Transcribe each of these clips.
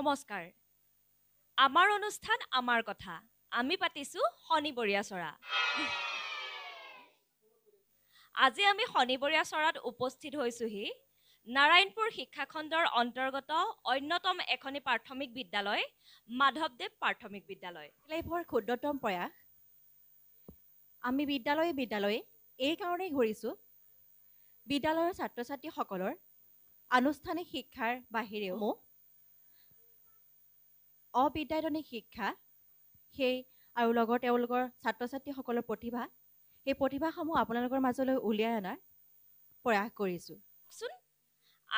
নমস্কাৰ। আমাৰ অনুষ্ঠান আমাৰ কথা। আমি পাতিছো শনিবৰীয়া চৰা। আজি আমি শনিবৰীয়া চৰাত উপস্থিত হৈছোহি নাৰায়ণপুৰ শিক্ষাখণ্ডৰ অন্তৰ্গত অন্যতম এখনি প্ৰাথমিক বিদ্যালয় মাধৱদেৱ প্ৰাথমিক বিদ্যালয়। লাইফৰ ক্ষুদ্ৰতম প্ৰয়াস। আমি বিদ্যালয়ে এই কাৰণেই ঘূৰিছোঁ বিদ্যালয়ৰ ছাত্ৰ ছাত্ৰীসকলৰ আনুষ্ঠানিক শিক্ষাৰ বাহিৰেও অবিদ্যায়তনিক শিক্ষা আৰু লগৰ তেওঁলোকৰ ছাত্ৰ ছাত্ৰীসকলৰ প্ৰতিভা সেই প্ৰতিভাসমূহ আপোনালোকৰ মাজলৈ উলিয়াই অনাৰ প্ৰয়াস কৰিছোঁ।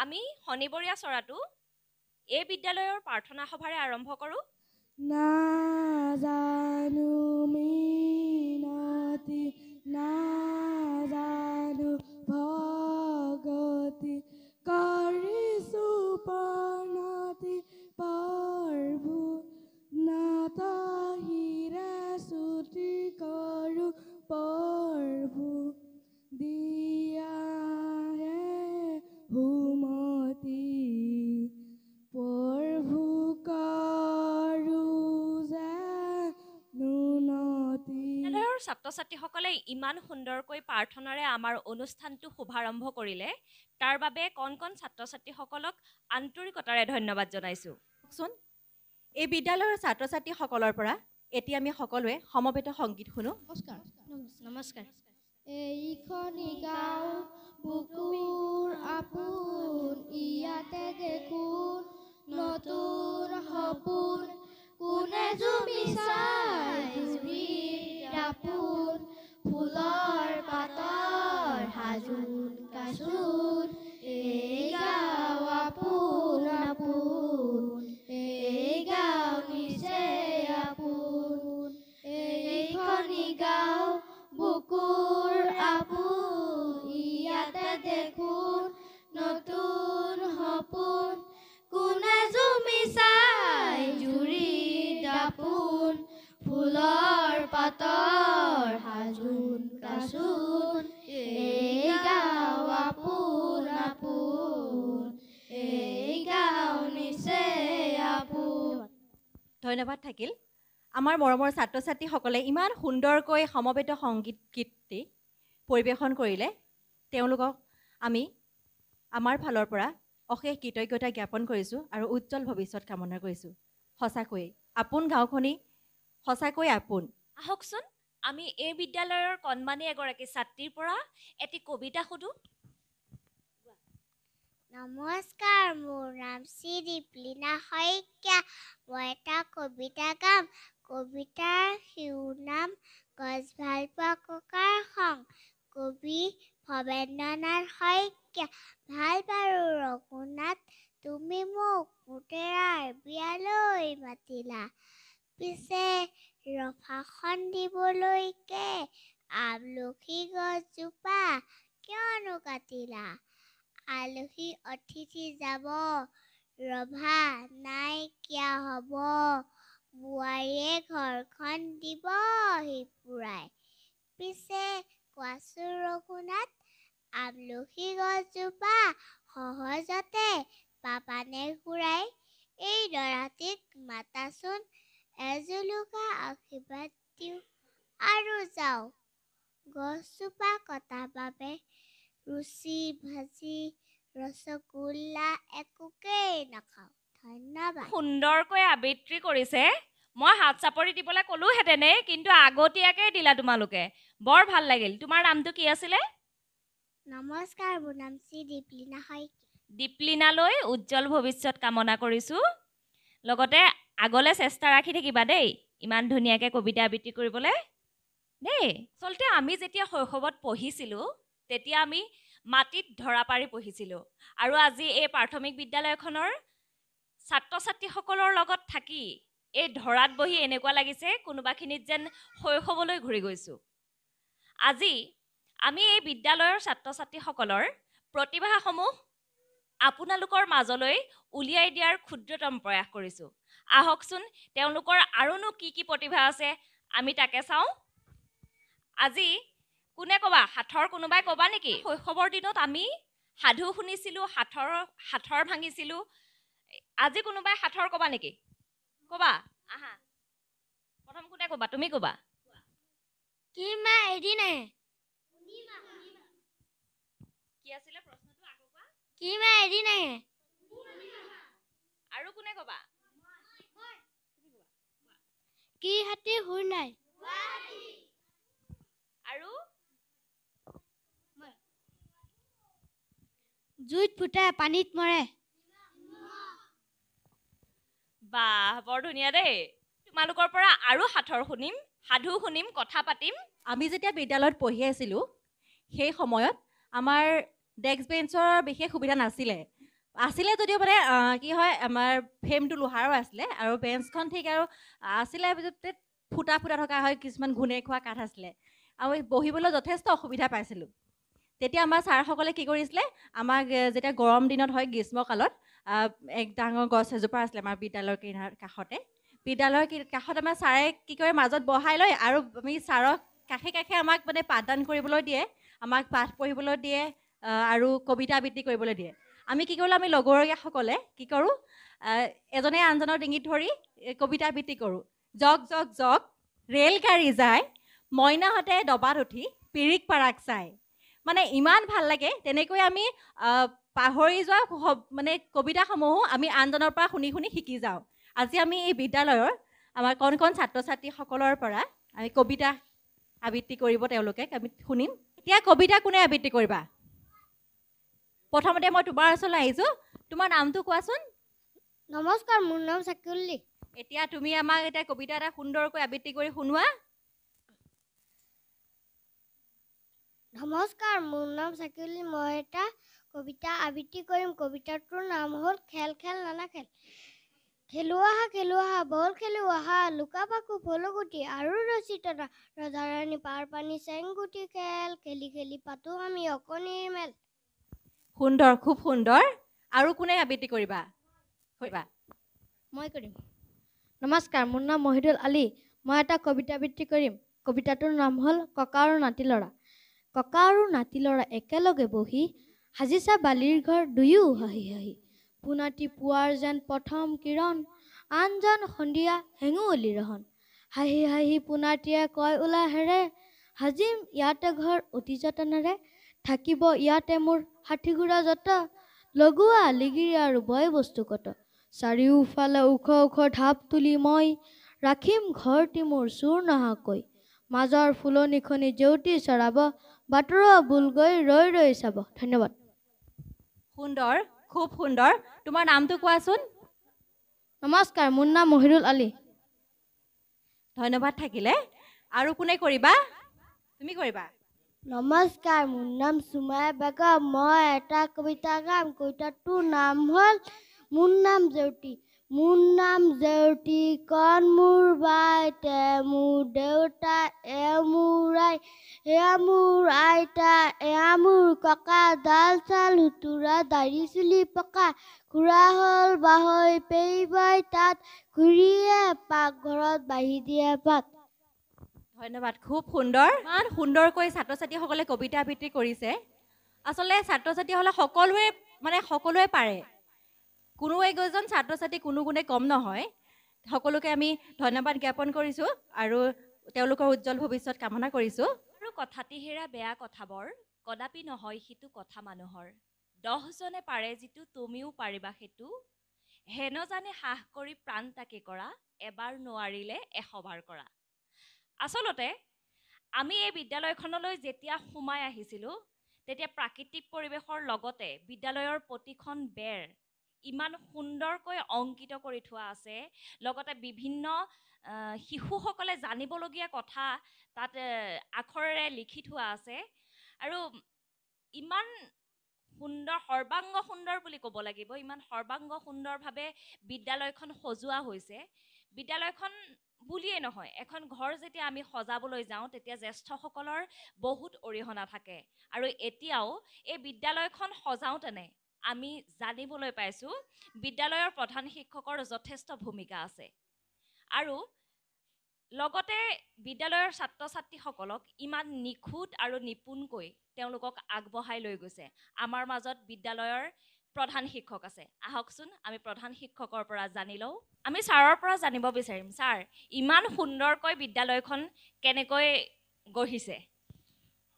আমি শনিবৰীয়া চৰাটো এই বিদ্যালয়ৰ প্ৰাৰ্থনা সভাৰে আৰম্ভ কৰোঁ। নাজানো মিনতি নাজানো ভগতি কৰিছো প্ৰণতি পাৰভু নাতাহিৰে ছুটি কৰো পাৰভু দিয়াহে হুমতি পাৰভু ছাত্ৰ ছাত্ৰীসকলে ইমান সুন্দৰকৈ প্ৰাৰ্থনাৰে আমাৰ অনুষ্ঠানটো শুভাৰম্ভ কৰিলে তাৰ বাবে কণ কণ ছাত্ৰ ছাত্ৰীসকলক আন্তৰিকতাৰে ধন্যবাদ জনাইছোঁ। এই বিদ্যালয়ৰ ছাত্ৰ ছাত্ৰীসকলৰ পৰা এতিয়া আমি সকলোৱে সমবেত সংগীত শুনো। নমস্কাৰ। এইখনি গাঁও বুকুৰ আপোন ইয়াতে দেখোন নতুন সপোন কোনে জুমি চাই জুৰিৰ দাপোন ফুলৰ পাতৰ সাজোন কাচোন এই গাঁও আপোন আপোন এই গাঁও নিচে আপোন এইখনি গাঁও বুকুৰ আপোন ইয়াতে দেখোন নতুন সপোন কোনে জুমি চাই জুৰিৰ দাপোন ফুলৰ পাতৰ সাজোন কাচোন এই গাঁও আপোন আপোন এই গাঁও নিচে আপোন। ধন্যবাদ থাকিল। আমাৰ মৰমৰ ছাত্ৰ ছাত্ৰীসকলে ইমান সুন্দৰকৈ সমবেত সংগীত গীতটি পৰিৱেশন কৰিলে তেওঁলোকক আমি আমাৰ ফালৰ পৰা অশেষ কৃতজ্ঞতা জ্ঞাপন কৰিছোঁ আৰু উজ্জ্বল ভৱিষ্যত কামনা কৰিছোঁ। সঁচাকৈয়ে আপোন গাঁওখনি সঁচাকৈ আপোন। আহকচোন আমি এই বিদ্যালয়ৰ কণমানি এগৰাকী ছাত্ৰীৰ পৰা এটি কবিতা সুধো। নমস্কাৰ, মোৰ নাম শ্ৰী দীপলিনা শইকীয়া। মই এটা কবিতা গাম। কবিতাৰ শিৰোনাম গছ ভাল পোৱা ককাৰ খং। কবি ভৱেন্দ্ৰনাথ শইকীয়া। ভাল বাৰু ৰঘুনাথ তুমি মোক পুতেৰাৰ বিয়ালৈ মাতিলা, পিছে ৰভাখন দিবলৈকে আমলখি গছজোপা কিয়নো কাটিলা। আলহী অতিথি যাব ৰভা নাইকিয়া হ'ব, বোৱাৰীয়ে ঘৰখন দিবহি পুৰাই, পিছে কোৱাচোন ৰঘুনাথ আমলখি গছজোপা সহজতে পাবানে ঘূৰাই। এই দৰাটিক মাতাচোন এজোলোকা আশীৰ্বাদ দিওঁ আৰু যাওঁ, গছজোপা কটা বাবে ৰুচি ভাজি ৰসগোল্লা একোকেই নাখাওঁ। ধন্যবাদ। সুন্দৰকৈ আবৃত্তি কৰিছে। মই হাত চাপৰি দিবলৈ ক'লোহেঁতেনে কিন্তু আগতীয়াকৈ দিলা তোমালোকে। বৰ ভাল লাগিল। তোমাৰ নামটো কি আছিলে? নমস্কাৰ, মোৰ নাম শ্ৰী দীপলিনা শইকীয়া। দীপলিনালৈ উজ্জ্বল ভৱিষ্যত কামনা কৰিছোঁ। লগতে আগলৈ চেষ্টা ৰাখি থাকিবা দেই ইমান ধুনীয়াকৈ কবিতা আবৃত্তি কৰিবলৈ দেই। আচলতে আমি যেতিয়া শৈশৱত পঢ়িছিলোঁ তেতিয়া আমি মাটিত ধৰা পাৰি পঢ়িছিলোঁ আৰু আজি এই প্ৰাথমিক বিদ্যালয়খনৰ ছাত্ৰ ছাত্ৰীসকলৰ লগত থাকি এই ধৰাত বহি এনেকুৱা লাগিছে কোনোবাখিনিত যেন শৈশৱলৈ ঘূৰি গৈছোঁ। আজি আমি এই বিদ্যালয়ৰ ছাত্ৰ ছাত্ৰীসকলৰ প্ৰতিভাসমূহ আপোনালোকৰ মাজলৈ উলিয়াই দিয়াৰ ক্ষুদ্ৰতম প্ৰয়াস কৰিছোঁ। আহকচোন তেওঁলোকৰ আৰুনো কি কি প্ৰতিভা আছে আমি তাকে চাওঁ। আজি কোনে ক'বা? হাতৰ কোনোবাই ক'বা নেকি? শৈশৱৰ দিনত আমি সাধু শুনিছিলোঁ, হাতৰ ভাঙিছিলোঁ, আজি কোনোবাই সাঁথৰ ক'বা নেকি? ক'বা আহা প্ৰথম কোনে ক'বা? তুমি ক'বা। কি মা এদিন আহে কি আছিলে প্ৰশ্নটো আকৌ কোৱা। কি মা এদিন আহে আৰু কোনে ক'বা? কি হাতী সুৰ নাই আৰু জুইত ফুটাই পানীত মৰে বাহ বৰ ধুনীয়া দেই। তোমালোকৰ পৰা আৰু সাঁথৰ শুনিম, সাধু শুনিম, কথা পাতিম। আমি যেতিয়া বিদ্যালয়ত পঢ়ি আছিলোঁ সেই সময়ত আমাৰ ডেস্ক বেঞ্চৰ বিশেষ সুবিধা নাছিলে যদিও মানে কি হয় আমাৰ ফ্ৰেমটো লোহাৰৰ আছিলে আৰু বেঞ্চখন ঠিক আৰু আছিলে ফুটা ফুটা থকা হয়, কিছুমান ঘূণে খোৱা কাঠ আছিলে আৰু বহিবলৈ যথেষ্ট অসুবিধা পাইছিলোঁ। তেতিয়া আমাৰ ছাৰসকলে কি কৰিছিলে, আমাক যেতিয়া গৰম দিনত হয় গ্ৰীষ্মকালত এক ডাঙৰ গছ এজোপা আছিলে আমাৰ বিদ্যালয়ৰ কাষতে। বিদ্যালয়ৰ কাষত আমাৰ ছাৰে কি কৰে মাজত বহাই লয় আৰু আমি ছাৰক কাষে কাষে আমাক মানে পাঠদান কৰিবলৈ দিয়ে, আমাক পাঠ পঢ়িবলৈ দিয়ে আৰু কবিতা আবৃত্তি কৰিবলৈ দিয়ে। আমি কি কৰিলোঁ, আমি লগৰীয়াসকলে কি কৰোঁ, এজনে আনজনৰ ডিঙিত ধৰি কবিতা আবৃত্তি কৰোঁ। জগ জগ জগ ৰেল গাড়ী যায়, মইনাহঁতে ডবাত উঠি পিৰিক পাৰাক চাই। মানে ইমান ভাল লাগে। তেনেকৈ আমি পাহৰি যোৱা মানে কবিতাসমূহো আমি আনজনৰ পৰা শুনি শুনি শিকি যাওঁ। আজি আমি এই বিদ্যালয়ৰ আমাৰ কণ কণ ছাত্ৰ ছাত্ৰীসকলৰ পৰা আমি কবিতা আবৃত্তি কৰিব, তেওঁলোকে আমি শুনিম। এতিয়া কবিতা কোনে আবৃত্তি কৰিবা? প্ৰথমতে মই তোমাৰ ওচৰলৈ আহিছোঁ। তোমাৰ নামটো কোৱাচোন। নমস্কাৰ, মোৰ নাম চাকিউল্লি। এতিয়া তুমি আমাক এতিয়া কবিতা এটা সুন্দৰকৈ আবৃত্তি কৰি শুনোৱা। নমস্কাৰ, মোৰ নাম চাকিউল্লি। মই এটা কবিতা আবৃত্তি কৰিম। কবিতাটোৰ নাম হ'ল খেল খেল নানা খেল। খেলো আহা বল খেলো আহা, লুকা পাকু ফলগুটি আৰু ৰছী টনা, ৰজা ৰাণী পাৰ পানী চেংগুটি খেল, খেলি খেলি পাতো আমি অকণিৰ মেল। সুন্দৰ, খুব সুন্দৰ। আৰু কোনে আবৃত্তি কৰিবা? মই কৰিম। নমস্কাৰ, মোৰ নাম মহিদুল আলী। মই এটা কবিতা আবৃত্তি কৰিম। কবিতাটোৰ নাম হ'ল ককা আৰু নাতি ল'ৰা। ককা আৰু নাতি ল'ৰা একেলগে বহি সাজিছা বালিৰ ঘৰ দুয়ো হাঁহি হাঁহি। পোনাটি পুৱাৰ যেন প্ৰথম কিৰণ, আনজন সন্ধিয়া হেঙুলি ৰহন। হাঁহি হাঁহি পোনাটিয়ে কয় ওলা হেৰে, সাজিম ইয়াতে ঘৰ অতি যতনেৰে। থাকিব ইয়াতে মোৰ ষাঠি ঘোঁৰা যত, লগোৱা লিগিৰি আৰু বয় বস্তু কত। চাৰিওফালে ওখ ওখ ঢাপ তুলি মই, ৰাখিম ঘৰটি মোৰ চুৰ নহাকৈ। মাজৰ ফুলনিখনি জেউতি চৰাব, বাটৰুৱা বুল গৈ ৰৈ ৰৈ চাব। ধন্যবাদ। সুন্দৰ, খুব সুন্দৰ। তোমাৰ নামটো কোৱাচোন। নমস্কাৰ, মোৰ নাম মহিদুল আলী। ধন্যবাদ থাকিলে। আৰু কোনে কৰিবা? তুমি কৰিবা। নমস্কাৰ, মোৰ নাম সুমায়া বেগম। মই এটা কবিতা গাম। কবিতাটোৰ নাম হ'ল মোৰ নাম জেউতি। মোৰ নাম জেউতি কণ মোৰ বাইতে, মোৰ দেউতা এওঁ মোৰ আই, এয়া মোৰ আইতা এয়া মোৰ ককা, ডাল চাল হুতুৰা দাঢ়ি চুলি পকা, খুৰা হ'ল বাহৈ পেইবাই তাত, খুৰীয়ে পাকঘৰত বাঢ়ি দিয়ে ভাত। ধন্যবাদ, খুব সুন্দৰ। ইমান সুন্দৰকৈ ছাত্ৰ ছাত্ৰীসকলে কবিতা আবৃত্তি কৰিছে। আচলতে ছাত্ৰ ছাত্ৰীসকলে সকলোৱে পাৰে। কোনো একজন ছাত্ৰ ছাত্ৰী কোনো গুণে কম নহয়। সকলোকে আমি ধন্যবাদ জ্ঞাপন কৰিছোঁ আৰু তেওঁলোকৰ উজ্জ্বল ভৱিষ্যত কামনা কৰিছোঁ। আৰু কথাটি হেৰা বেয়া কথাবোৰ কদাপি নহয় সিটো কথা মানুহৰ। 10 জনে পাৰে যিটো তুমিও পাৰিবা সেইটো, হেন জানে সাহ কৰি প্ৰাণ তাকে কৰা, এবাৰ নোৱাৰিলে 100 বাৰ কৰা। আচলতে আমি এই বিদ্যালয়খনলৈ যেতিয়া সোমাই আহিছিলোঁ, তেতিয়া প্ৰাকৃতিক পৰিৱেশৰ লগতে বিদ্যালয়ৰ প্ৰতিখন বেৰ ইমান সুন্দৰকৈ অংকিত কৰি থোৱা আছে, লগতে বিভিন্ন শিশুসকলে জানিবলগীয়া কথা তাত আখৰেৰে লিখি থোৱা আছে। আৰু ইমান সুন্দৰ, সৰ্বাংগ সুন্দৰ বুলি ক'ব লাগিব, ইমান সৰ্বাংগ সুন্দৰভাৱে বিদ্যালয়খন সজোৱা হৈছে। বিদ্যালয়খন বুলিয়ে নহয়, এখন ঘৰ যেতিয়া আমি সজাবলৈ যাওঁ তেতিয়া জ্যেষ্ঠসকলৰ বহুত অৰিহণা থাকে। আৰু এতিয়াও এই বিদ্যালয়খন সজাওঁতেনে আমি জানিবলৈ পাইছোঁ বিদ্যালয়ৰ প্ৰধান শিক্ষকৰ যথেষ্ট ভূমিকা আছে। আৰু লগতে বিদ্যালয়ৰ ছাত্ৰ ছাত্ৰীসকলক ইমান নিখুঁত আৰু নিপুণকৈ তেওঁলোকক আগবঢ়াই লৈ গৈছে। আমাৰ মাজত বিদ্যালয়ৰ প্ৰধান শিক্ষক আছে আহকচোন আমি প্ৰধান শিক্ষকৰ পৰা জানি লওঁ আমি ছাৰৰ পৰা জানিব বিচাৰিম ছাৰ ইমান সুন্দৰকৈ বিদ্যালয়খন কেনেকৈ গঢ়িছে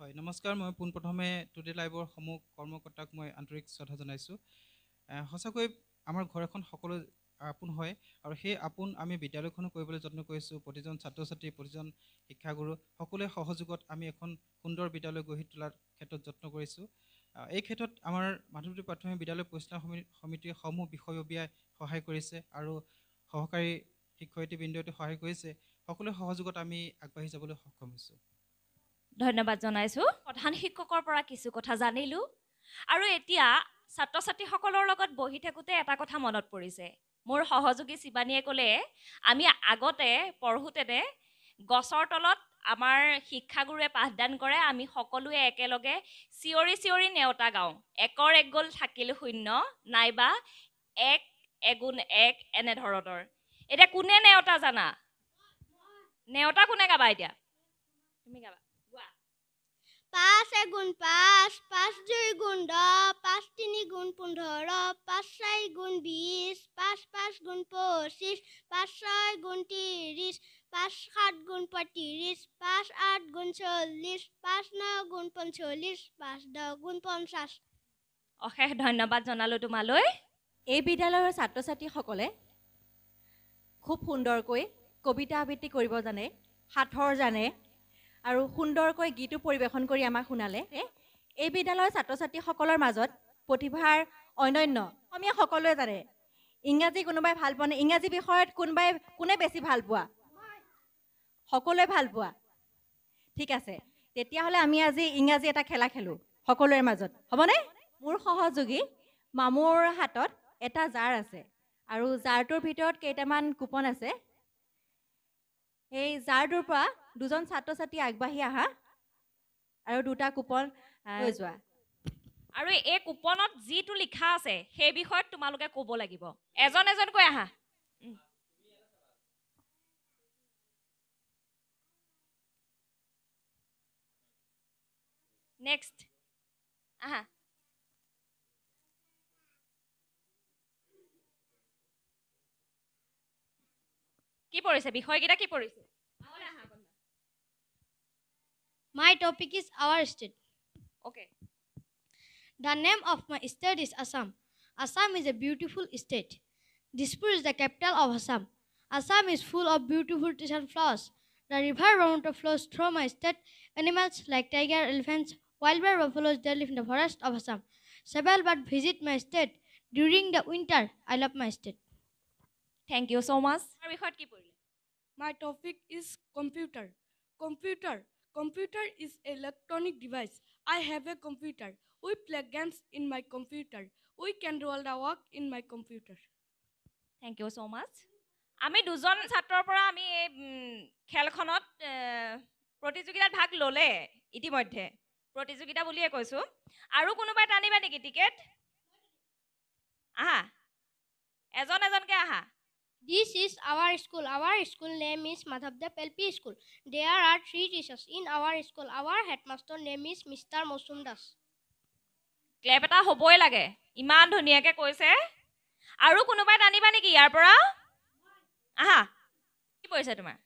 হয় নমস্কাৰ মই পোনপ্ৰথমে টুডে লাইভৰ সমূহ কৰ্মকৰ্তাক মই আন্তৰিক শ্ৰদ্ধা জনাইছোঁ সঁচাকৈ আমাৰ ঘৰ এখন সকলো আপোন হয় আৰু সেই আপোন আমি বিদ্যালয়খনো কৰিবলৈ যত্ন কৰিছোঁ প্ৰতিজন ছাত্ৰ ছাত্ৰী প্ৰতিজন শিক্ষাগুৰু সকলোৱে সহযোগত আমি এখন সুন্দৰ বিদ্যালয় গঢ়ি তোলাৰ ক্ষেত্ৰত যত্ন কৰিছোঁ এই ক্ষেত্ৰত আমাৰ মাধৱদেৱ প্ৰাথমিক বিদ্যালয় পৰিচালনা সমিতিয়ে সমূহ বিষয়ববীয়াই সহায় কৰিছে আৰু সহকাৰী শিক্ষয়িত্ৰীবৃন্দই সহায় কৰিছে সকলোৰে সহযোগত আমি আগবাঢ়ি যাবলৈ সক্ষম হৈছোঁ ধন্যবাদ জনাইছোঁ প্ৰধান শিক্ষকৰ পৰা কিছু কথা জানিলোঁ আৰু এতিয়া ছাত্ৰ ছাত্ৰীসকলৰ লগত বহি থাকোঁতে এটা কথা মনত পৰিছে মোৰ সহযোগী শিৱানীয়ে ক'লে আমি আগতে পঢ়োঁতে গছৰ তলত আমাৰ শিক্ষাগুৰুৱে পাঠদান কৰে আমি সকলোৱে একেলগে চিঞৰি চিঞৰি নেওতা গাওঁ একৰ এক গ'ল থাকিল শূন্য নাইবা এক এগুণ এক এনেধৰণৰ এতিয়া কোনে নেওতা জানা নেওতা কোনে গাবা এতিয়া তুমি গাবা 5 এগুণ 5 5 2 গুণ 10 5 3 গুণ 15 5 4 গুণ 20 5 5 গুণ 25 5 6 গুণ 30 5 7 গুণ 35 5 8 গুণ 40 5 9 গুণ 45 5 10 গুণ 50 অশেষ ধন্যবাদ জনালোঁ তোমালৈ এই বিদ্যালয়ৰ ছাত্ৰ ছাত্ৰীসকলে খুব সুন্দৰকৈ কবিতা আবৃত্তি কৰিব জানে সাঁথৰ জানে আৰু সুন্দৰকৈ গীতো পৰিৱেশন কৰি আমাক শুনালে এই বিদ্যালয়ৰ ছাত্ৰ ছাত্ৰীসকলৰ মাজত প্ৰতিভাৰ অনন্য অসমীয়া সকলোৱে জানে ইংৰাজী কোনোবাই ভাল পোৱা নে ইংৰাজী বিষয়ত কোনে বেছি ভাল পোৱা সকলোৱে ভাল পোৱা ঠিক আছে তেতিয়াহ'লে আমি আজি ইংৰাজী এটা খেলা খেলোঁ সকলোৰে মাজত হ'বনে মোৰ সহযোগী মামুৰ হাতত এটা জাৰ আছে আৰু জাৰটোৰ ভিতৰত কেইটামান কুপন আছে এই জাৰটোৰ পৰা দুজন ছাত্ৰ ছাত্ৰী আগবাঢ়ি আহা আৰু দুটা কুপন লৈ যোৱা আৰু এই কুপনত যিটো লিখা আছে সেই বিষয়ত তোমালোকে ক'ব লাগিব এজন এজনকৈ আহা নেক্সট আহা কি পঢ়িছে বিষয়কেইটা কি পঢ়িছে My topic is our state. Okay. The name of my state is Assam. Assam is a beautiful state. Dispur is the capital of Assam. Assam is full of beautiful trees and flowers. The river Brahmaputra flows through my state. Animals like tiger, elephants, wild bear, buffaloes, they live in the forest of Assam. Several birds visit my state. During the winter, I love my state. Thank you so much. বিষয়ত কি পঢ়িলে My topic is computer. Computer is an electronic device. I have a computer. We play games in my computer. We can do all the work in my computer. Thank you so much. আমি দুজন ছাত্ৰৰ পৰা আমি এই খেলখনত প্ৰতিযোগিতাত ভাগ ল'লে ইতিমধ্যে প্ৰতিযোগিতা বুলিয়ে কৈছোঁ আৰু কোনোবাই টানিবা নেকি টিকেট আহা এজন এজনকৈ আহা This is our school. Our school name is Madhavdev LP School. There are 3 teachers in our school. Our headmaster name is Mr. Mosum Das. ক্লেপ এটা হ'বই লাগে ইমান ধুনীয়াকৈ কৈছে আৰু কোনোবাই টানিবা নেকি ইয়াৰ পৰা আহা কি পৰিছে তোমাৰ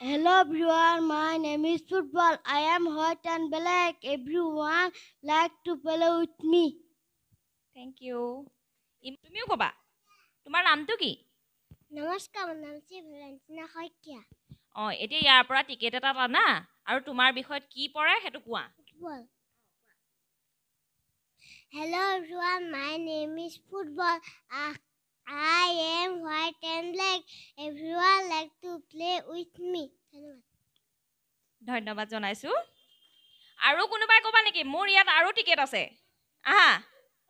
Hello everyone, my name is Football. I am white and black. Everyone like to play with me. Thank you. তুমিও ক'বা তোমাৰ নামটো কি Namaskar, my name is Valentina Hoikia. অঁ এতিয়া ইয়াৰ পৰা টিকেট এটা টানা আৰু তোমাৰ বিষয়ত কি পৰে সেইটো কোৱা Football. Hello everyone, my name is Football. I am white and black. Everyone like to play with me. ধন্যবাদ জনাইছোঁ আৰু কোনোবাই ক'বা নেকি মোৰ ইয়াত আৰু টিকেট আছে আহা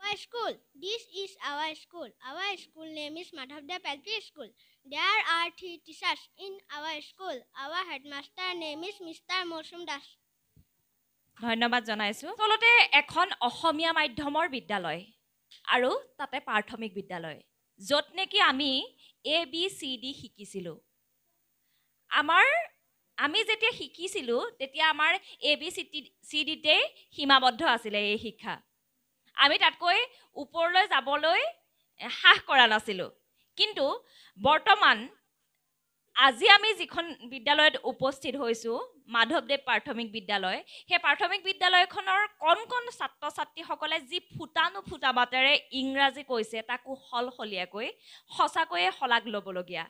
Our school. This is our school. Our school name is Madhavdev LP School. There are 3 teachers in our school. Our headmaster name is Mr. Mosum Das. ধন্যবাদ জনাইছোঁ আচলতে এখন অসমীয়া মাধ্যমৰ বিদ্যালয় আৰু তাতে প্ৰাথমিক বিদ্যালয় য'ত নেকি আমি ABCD শিকিছিলোঁ আমাৰ আমি যেতিয়া শিকিছিলোঁ তেতিয়া আমাৰ ABCDতেই সীমাবদ্ধ আছিলে এই শিক্ষা। আমি তাতকৈ ওপৰলৈ যাবলৈ সাহ কৰা নাছিলোঁ। কিন্তু বৰ্তমান আজি আমি যিখন বিদ্যালয়ত উপস্থিত হৈছোঁ, মাধৱদেৱ প্ৰাথমিক বিদ্যালয়, সেই প্ৰাথমিক বিদ্যালয়খনৰ কণ কণ ছাত্ৰ ছাত্ৰীসকলে যি ফুটানুফুটা মাতেৰে ইংৰাজী কৈছে তাকো সলসলীয়াকৈ সঁচাকৈয়ে শলাগ ল'বলগীয়া।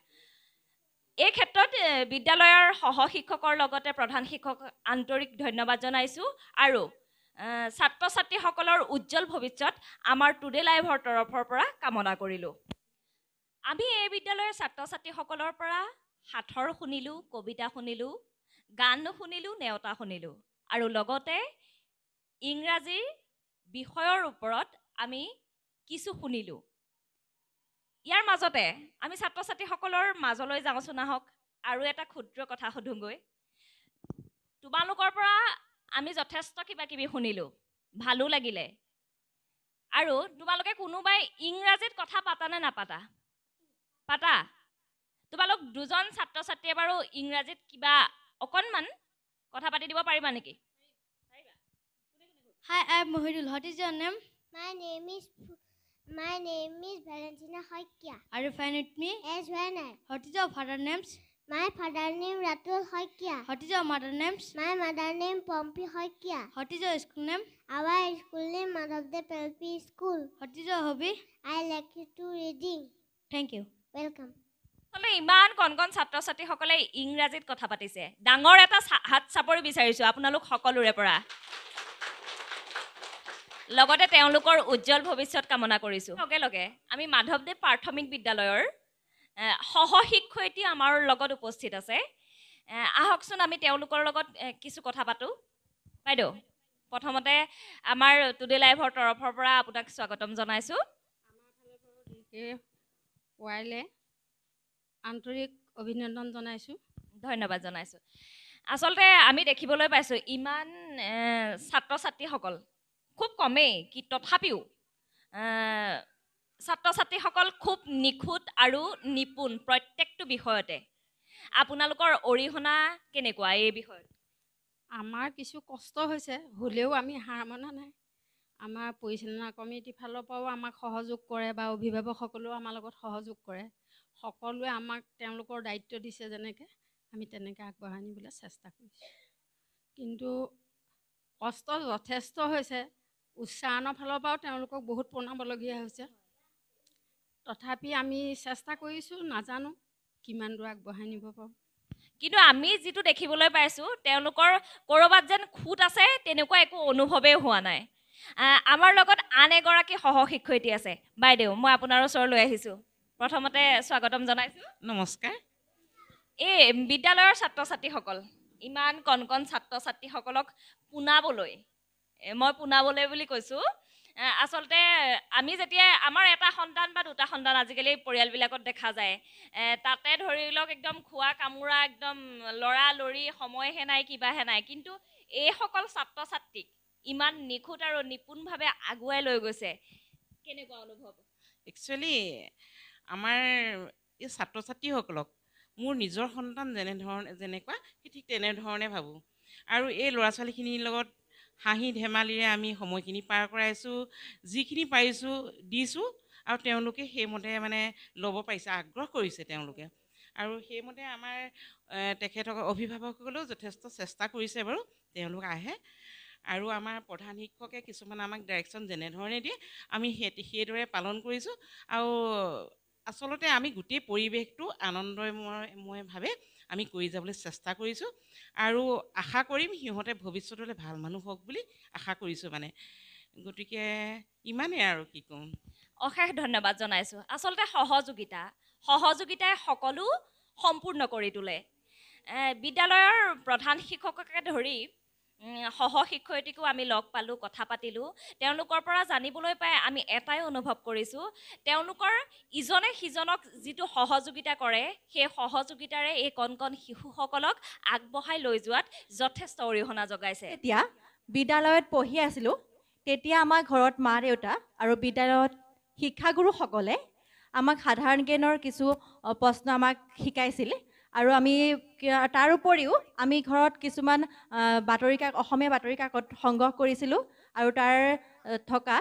এই ক্ষেত্ৰত বিদ্যালয়ৰ সহশিক্ষকৰ লগতে প্ৰধান শিক্ষক আন্তৰিক ধন্যবাদ জনাইছোঁ আৰু ছাত্ৰ ছাত্ৰীসকলৰ উজ্জ্বল ভৱিষ্যত আমাৰ টুডে লাইভৰ তৰফৰ পৰা কামনা কৰিলোঁ। আমি এই বিদ্যালয়ৰ ছাত্ৰ ছাত্ৰীসকলৰ পৰা সাঁথৰ শুনিলোঁ, কবিতা শুনিলোঁ, গান শুনিলোঁ, নেওতা শুনিলোঁ আৰু লগতে ইংৰাজীৰ বিষয়ৰ ওপৰত আমি কিছু শুনিলোঁ। ইয়াৰ মাজতে আমি ছাত্ৰ ছাত্ৰীসকলৰ মাজলৈ যাওঁচোন আহক আৰু এটা ক্ষুদ্ৰ কথা সুধোঁগৈ। তোমালোকৰ পৰা আমি যথেষ্ট কিবা কিবি শুনিলোঁ, ভালো লাগিলে। আৰু তোমালোকে কোনোবাই ইংৰাজীত কথা পাতানে নাপাতা? পাতা? তোমালোক দুজন ছাত্ৰ ছাত্ৰীয়ে বাৰু ইংৰাজীত কিবা অকণমান কথা পাতি দিব পাৰিবা নেকি? Hi, I'm Mohidul. What is your name? My name is Valentina Hoikia. Are you fine with me? As when I. What is your father names? My father name Ratul Hoikia. What is your mother names? My mother name Pompi Hoikia. What is your school name? Our school name Madhavdev LP School. What is your hobby? I like to reading. Thank you. Welcome. ইমান কণ কণ ছাত্ৰ ছাত্ৰীসকলে ইংৰাজীত কথা পাতিছে। ডাঙৰ এটা হাত চাপৰি বিচাৰিছোঁ আপোনালোক সকলোৰে পৰা। লগতে তেওঁলোকৰ উজ্জ্বল ভৱিষ্যত কামনা কৰিছোঁ। লগে লগে আমি মাধৱদেৱ প্ৰাথমিক বিদ্যালয়ৰ সহশিক্ষয়িত্ৰী আমাৰ লগত উপস্থিত আছে। আহকচোন আমি তেওঁলোকৰ লগত কিছু কথা পাতোঁ। বাইদেউ, প্ৰথমতে আমাৰ টুডে লাইভৰ তৰফৰ পৰা আপোনাক স্বাগতম জনাইছোঁ। আন্তৰিক অভিনন্দন জনাইছোঁ, ধন্যবাদ জনাইছোঁ। আচলতে আমি দেখিবলৈ পাইছোঁ ইমান ছাত্ৰ ছাত্ৰীসকল খুব কমেই কি তথাপিও ছাত্ৰ ছাত্ৰীসকল খুব নিখুঁত আৰু নিপুণ প্ৰত্যেকটো বিষয়তে। আপোনালোকৰ অৰিহণা কেনেকুৱা এই বিষয়ত? আমাৰ কিছু কষ্ট হৈছে, হ'লেও আমি হাৰ মনা নাই। আমাৰ পৰিচালনা কমিটিৰ ফালৰ পৰাও আমাক সহযোগ কৰে বা অভিভাৱকসকলেও আমাৰ লগত সহযোগ কৰে। সকলোৱে আমাক তেওঁলোকৰ দায়িত্ব দিছে, যেনেকৈ আমি তেনেকৈ আগবঢ়াই নিবলৈ চেষ্টা কৰিছোঁ। কিন্তু কষ্ট যথেষ্ট হৈছে, উচ্চাৰণৰ ফালৰ পৰাও তেওঁলোকক বহুত প্ৰণাবলগীয়া হৈছে। তথাপি আমি চেষ্টা কৰিছোঁ, নাজানো কিমান দূৰ আগবঢ়াই নিব পাৰোঁ। কিন্তু আমি যিটো দেখিবলৈ পাইছোঁ তেওঁলোকৰ ক'ৰবাত যেন খুঁত আছে তেনেকুৱা একো অনুভৱেই হোৱা নাই। আমাৰ লগত আন এগৰাকী সহশিক্ষয়িত্ৰী আছে। বাইদেউ, মই আপোনাৰ ওচৰলৈ আহিছোঁ। প্ৰথমতে স্বাগতম জনাইছোঁ। নমস্কাৰ। এই বিদ্যালয়ৰ ছাত্ৰ ছাত্ৰীসকল, ইমান কণ কণ ছাত্ৰ ছাত্ৰীসকলক পোনাবলৈ, মই পোনাবলৈ বুলি কৈছোঁ। আচলতে আমি যেতিয়া আমাৰ এটা সন্তান বা দুটা সন্তান আজিকালি পৰিয়ালবিলাকত দেখা যায়, তাতে ধৰি লওক একদম খোৱা কামোৰা একদম লৰালৰি, সময়হে নাই, কিবাহে নাই। কিন্তু এইসকল ছাত্ৰ ছাত্ৰীক ইমান নিখুঁত আৰু নিপুণভাৱে আগুৱাই লৈ গৈছে, কেনেকুৱা অনুভৱ? একচুৱেলি আমাৰ এই ছাত্ৰ ছাত্ৰীসকলক মোৰ নিজৰ সন্তান যেনেকুৱা ঠিক তেনেধৰণে ভাবোঁ। আৰু এই ল'ৰা ছোৱালীখিনিৰ লগত হাঁহি ধেমালিৰে আমি সময়খিনি পাৰ কৰাইছোঁ, যিখিনি পাৰিছোঁ দিছোঁ, আৰু তেওঁলোকে সেইমতে মানে ল'ব পাৰিছে, আগ্ৰহ কৰিছে তেওঁলোকে। আৰু সেইমতে আমাৰ তেখেতসকল অভিভাৱকসকলেও যথেষ্ট চেষ্টা কৰিছে বাৰু, তেওঁলোক আহে। আৰু আমাৰ প্ৰধান শিক্ষকে কিছুমান আমাক ডাইৰেকশ্যন যেনেধৰণে দিয়ে আমি সেইদৰে পালন কৰিছোঁ। আৰু আচলতে আমি গোটেই পৰিৱেশটো আনন্দময়ভাৱে আমি কৰি যাবলৈ চেষ্টা কৰিছোঁ। আৰু আশা কৰিম সিহঁতে ভৱিষ্যতলৈ ভাল মানুহ হওক বুলি আশা কৰিছোঁ মানে। গতিকে ইমানেই আৰু কি ক'ম। অশেষ ধন্যবাদ জনাইছোঁ। আচলতে সহযোগিতাই সকলো সম্পূৰ্ণ কৰি তোলে। বিদ্যালয়ৰ প্ৰধান শিক্ষককে ধৰি সহশিক্ষয়িত্ৰীকো আমি লগ পালোঁ, কথা পাতিলোঁ। তেওঁলোকৰ পৰা জানিবলৈ পাই আমি এটাই অনুভৱ কৰিছোঁ, তেওঁলোকৰ ইজনে সিজনক যিটো সহযোগিতা কৰে সেই সহযোগিতাৰে এই কণ কণ শিশুসকলক আগবঢ়াই লৈ যোৱাত যথেষ্ট অৰিহণা যোগাইছে। এতিয়া বিদ্যালয়ত পঢ়ি আছিলোঁ, তেতিয়া আমাৰ ঘৰত মা দেউতা আৰু বিদ্যালয়ত শিক্ষাগুৰুসকলে আমাক সাধাৰণ জ্ঞানৰ কিছু প্ৰশ্ন আমাক শিকাইছিল আৰু আমি তাৰ উপৰিও আমি ঘৰত কিছুমান অসমীয়া বাতৰি কাকত সংগ্ৰহ কৰিছিলোঁ আৰু তাৰ থকা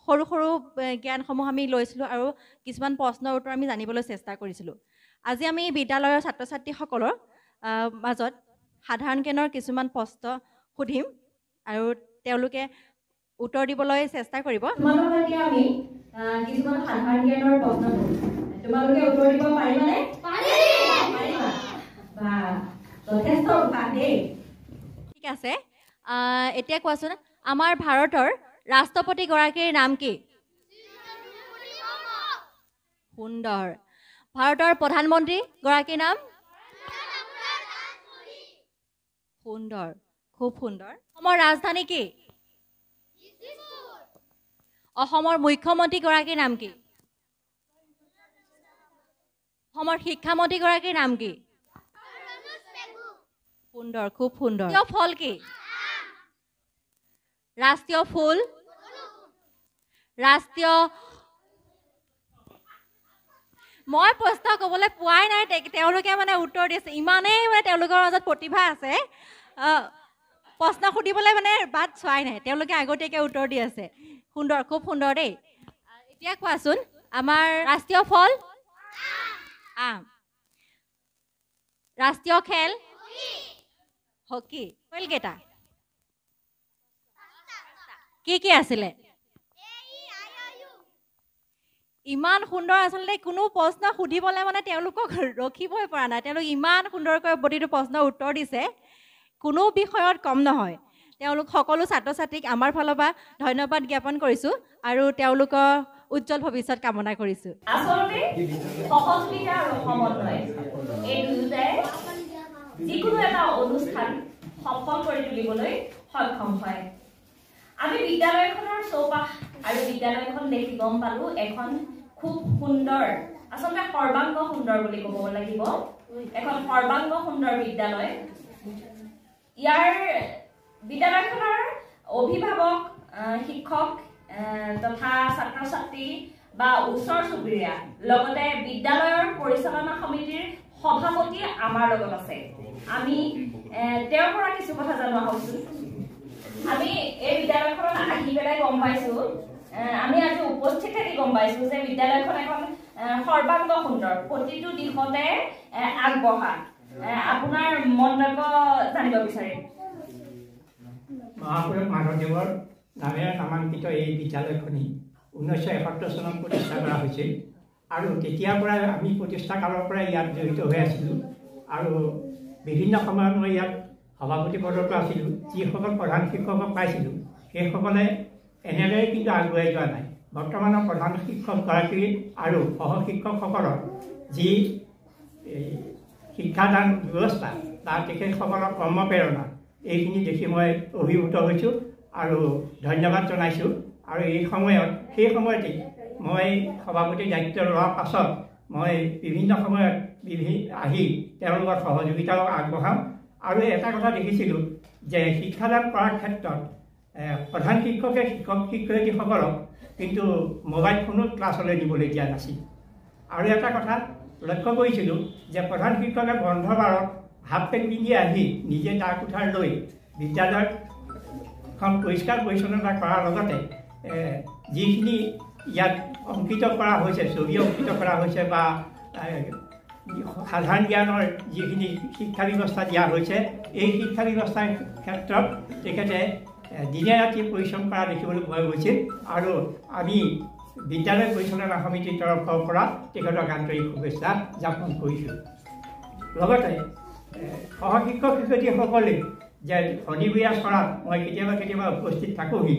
সৰু সৰু জ্ঞানসমূহ আমি লৈছিলোঁ আৰু কিছুমান প্ৰশ্নৰ উত্তৰ আমি জানিবলৈ চেষ্টা কৰিছিলোঁ। আজি আমি বিদ্যালয়ৰ ছাত্ৰ ছাত্ৰীসকলৰ মাজত সাধাৰণ জ্ঞানৰ কিছুমান প্ৰশ্ন সুধিম আৰু তেওঁলোকে উত্তৰ দিবলৈ চেষ্টা কৰিব। তোমালোকক এতিয়া আমি কিছুমান সাধাৰণ জ্ঞানৰ প্ৰশ্ন কৰিম। তোমালোকে উত্তৰ দিব পাৰিবানে? পাৰিবা। বা যথেষ্ট উৎসাহ দেই। ঠিক আছে, এতিয়া কোৱাচোন আমাৰ ভাৰতৰ ৰাষ্ট্ৰপতিগৰাকীৰ নাম কি? সুন্দৰ। ভাৰতৰ প্ৰধানমন্ত্ৰী গৰাকীৰ নাম? সুন্দৰ, খুব সুন্দৰ। অসমৰ ৰাজধানী কি? অসমৰ মুখ্যমন্ত্ৰী গৰাকীৰ নাম কি? অসমৰ শিক্ষামন্ত্ৰী গৰাকীৰ নাম কি? সুন্দৰ, খুব সুন্দৰ। ৰাষ্ট্ৰীয় ফল কি? ৰাষ্ট্ৰীয় ফুল? ৰাষ্ট্ৰীয় মই প্ৰশ্ন ক'বলৈ পোৱাই নাই, তেওঁলোকে মানে উত্তৰ দিছে। ইমানেই মানে তেওঁলোকৰ মাজত প্ৰতিভা আছে, প্ৰশ্ন সুধিবলৈ মানে বাট চোৱাই নাই, তেওঁলোকে আগতীয়াকৈ উত্তৰ দি আছে। সুন্দৰ, খুব সুন্দৰ দেই। এতিয়া কোৱাচোন আমাৰ ৰাষ্ট্ৰীয় ফল? আম। ৰাষ্ট্ৰীয় খেল? হকী। খেল কেইটা? কি কি আছিলে? ইমান সুন্দৰ। আচলতে কোনো প্ৰশ্ন সুধিবলৈ মানে তেওঁলোকক ৰখিবই পৰা নাই, তেওঁলোক ইমান সুন্দৰকৈ প্ৰতিটো প্ৰশ্নৰ উত্তৰ দিছে, কোনো বিষয়ত কম নহয়। তেওঁলোক সকলো ছাত্ৰ ছাত্ৰীক আমাৰ ফালৰ পৰা ধন্যবাদ জ্ঞাপন কৰিছোঁ আৰু তেওঁলোকৰ উজ্জ্বল ভৱিষ্যত কামনা কৰিছোঁ। আচলতে সহযোগিতা আৰু সমন্বয় এই দুয়োটাই যিকোনো এটা অনুষ্ঠান সফল কৰি তুলিবলৈ সক্ষম হয়। আমি বিদ্যালয়খনৰ চৌপাশ আৰু বিদ্যালয়খন দেখি গম পালোঁ এখন খুব সুন্দৰ, আচলতে সৰ্বাংগ সুন্দৰ বুলি ক'ব লাগিব, এখন সৰ্বাংগ সুন্দৰ বিদ্যালয়। ইয়াৰ বিদ্যালয়খনৰ অভিভাৱক, শিক্ষক তথা ছাত্ৰ ছাত্ৰী বা ওচৰ চুবুৰীয়া, লগতে বিদ্যালয়ৰ পৰিচালনা সমিতিৰ সভাপতি আমাৰ লগত আছে। আমি তেওঁৰ পৰা কিছু কথা জানো আহকচোন। আমি এই বিদ্যালয়খনত আহি পেলাই গম পাইছোঁ, আমি আজি উপস্থিত থাকি গম পাইছোঁ যে বিদ্যালয়খন এখন সৰ্বাংগ সুন্দৰ, প্ৰতিটো দিশতে আগবঢ়া। আপোনাৰ মন্তব্য জানিব বিচাৰিম। মহাপুৰুষ মাধৱদেৱৰ নামেৰে নামাংকিত এই বিদ্যালয়খনি 1971 চনত প্ৰতিষ্ঠা কৰা হৈছিল আৰু তেতিয়াৰ পৰাই আমি প্ৰতিষ্ঠা কালৰ পৰাই ইয়াত জড়িত হৈ আছিলোঁ আৰু বিভিন্ন সময়ত মই ইয়াত সভাপতি পদতো আছিলোঁ। যিসকল প্ৰধান শিক্ষকক পাইছিলোঁ সেইসকলে এনেদৰে কিন্তু আগুৱাই যোৱা নাই। বৰ্তমানৰ প্ৰধান শিক্ষকগৰাকী আৰু সহশিক্ষকসকলৰ যি শিক্ষাদান ব্যৱস্থা, তাৰ তেখেতসকলৰ কৰ্মপ্ৰেৰণা, এইখিনি দেখি মই অভিভূত হৈছোঁ আৰু ধন্যবাদ জনাইছোঁ। আৰু এই সময়ত সেই সময়তেই মই সভাপতিৰ দায়িত্ব লোৱাৰ পাছত মই বিভিন্ন সময়ত আহি তেওঁলোকৰ সহযোগিতাও আগবঢ়াওঁ। আৰু এটা কথা দেখিছিলোঁ যে শিক্ষাদান কৰাৰ ক্ষেত্ৰত প্ৰধান শিক্ষকে শিক্ষক শিক্ষয়িত্ৰীসকলক কিন্তু মোবাইল ফোনত ক্লাছলৈ নিবলৈ দিয়া নাছিল। আৰু এটা কথা লক্ষ্য কৰিছিলোঁ যে প্ৰধান শিক্ষকে বন্ধ বাৰত হাফ পেণ্ট পিন্ধি আহি নিজে তাৰ কোঠাৰ লৈ বিদ্যালয়খন পৰিষ্কাৰ পৰিচ্ছন্নতা কৰাৰ লগতে যিখিনি ইয়াত অংকিত কৰা হৈছে, ছবি অংকিত কৰা হৈছে বা সাধাৰণ জ্ঞানৰ যিখিনি শিক্ষা ব্যৱস্থা দিয়া হৈছে, এই শিক্ষা ব্যৱস্থাৰ ক্ষেত্ৰত তেখেতে দিনে ৰাতি পৰিশ্ৰম কৰা দেখিবলৈ পোৱা গৈছিল আৰু আমি বিদ্যালয় পৰিচালনা সমিতিৰ তৰফৰ পৰা তেখেতক আন্তৰিক শুভেচ্ছা জ্ঞাপন কৰিছোঁ। লগতে সহশিক্ষক শিক্ষয়িত্ৰীসকলে যে শনিবৰীয়া চৰাত মই কেতিয়াবা উপস্থিত থাকোঁহি,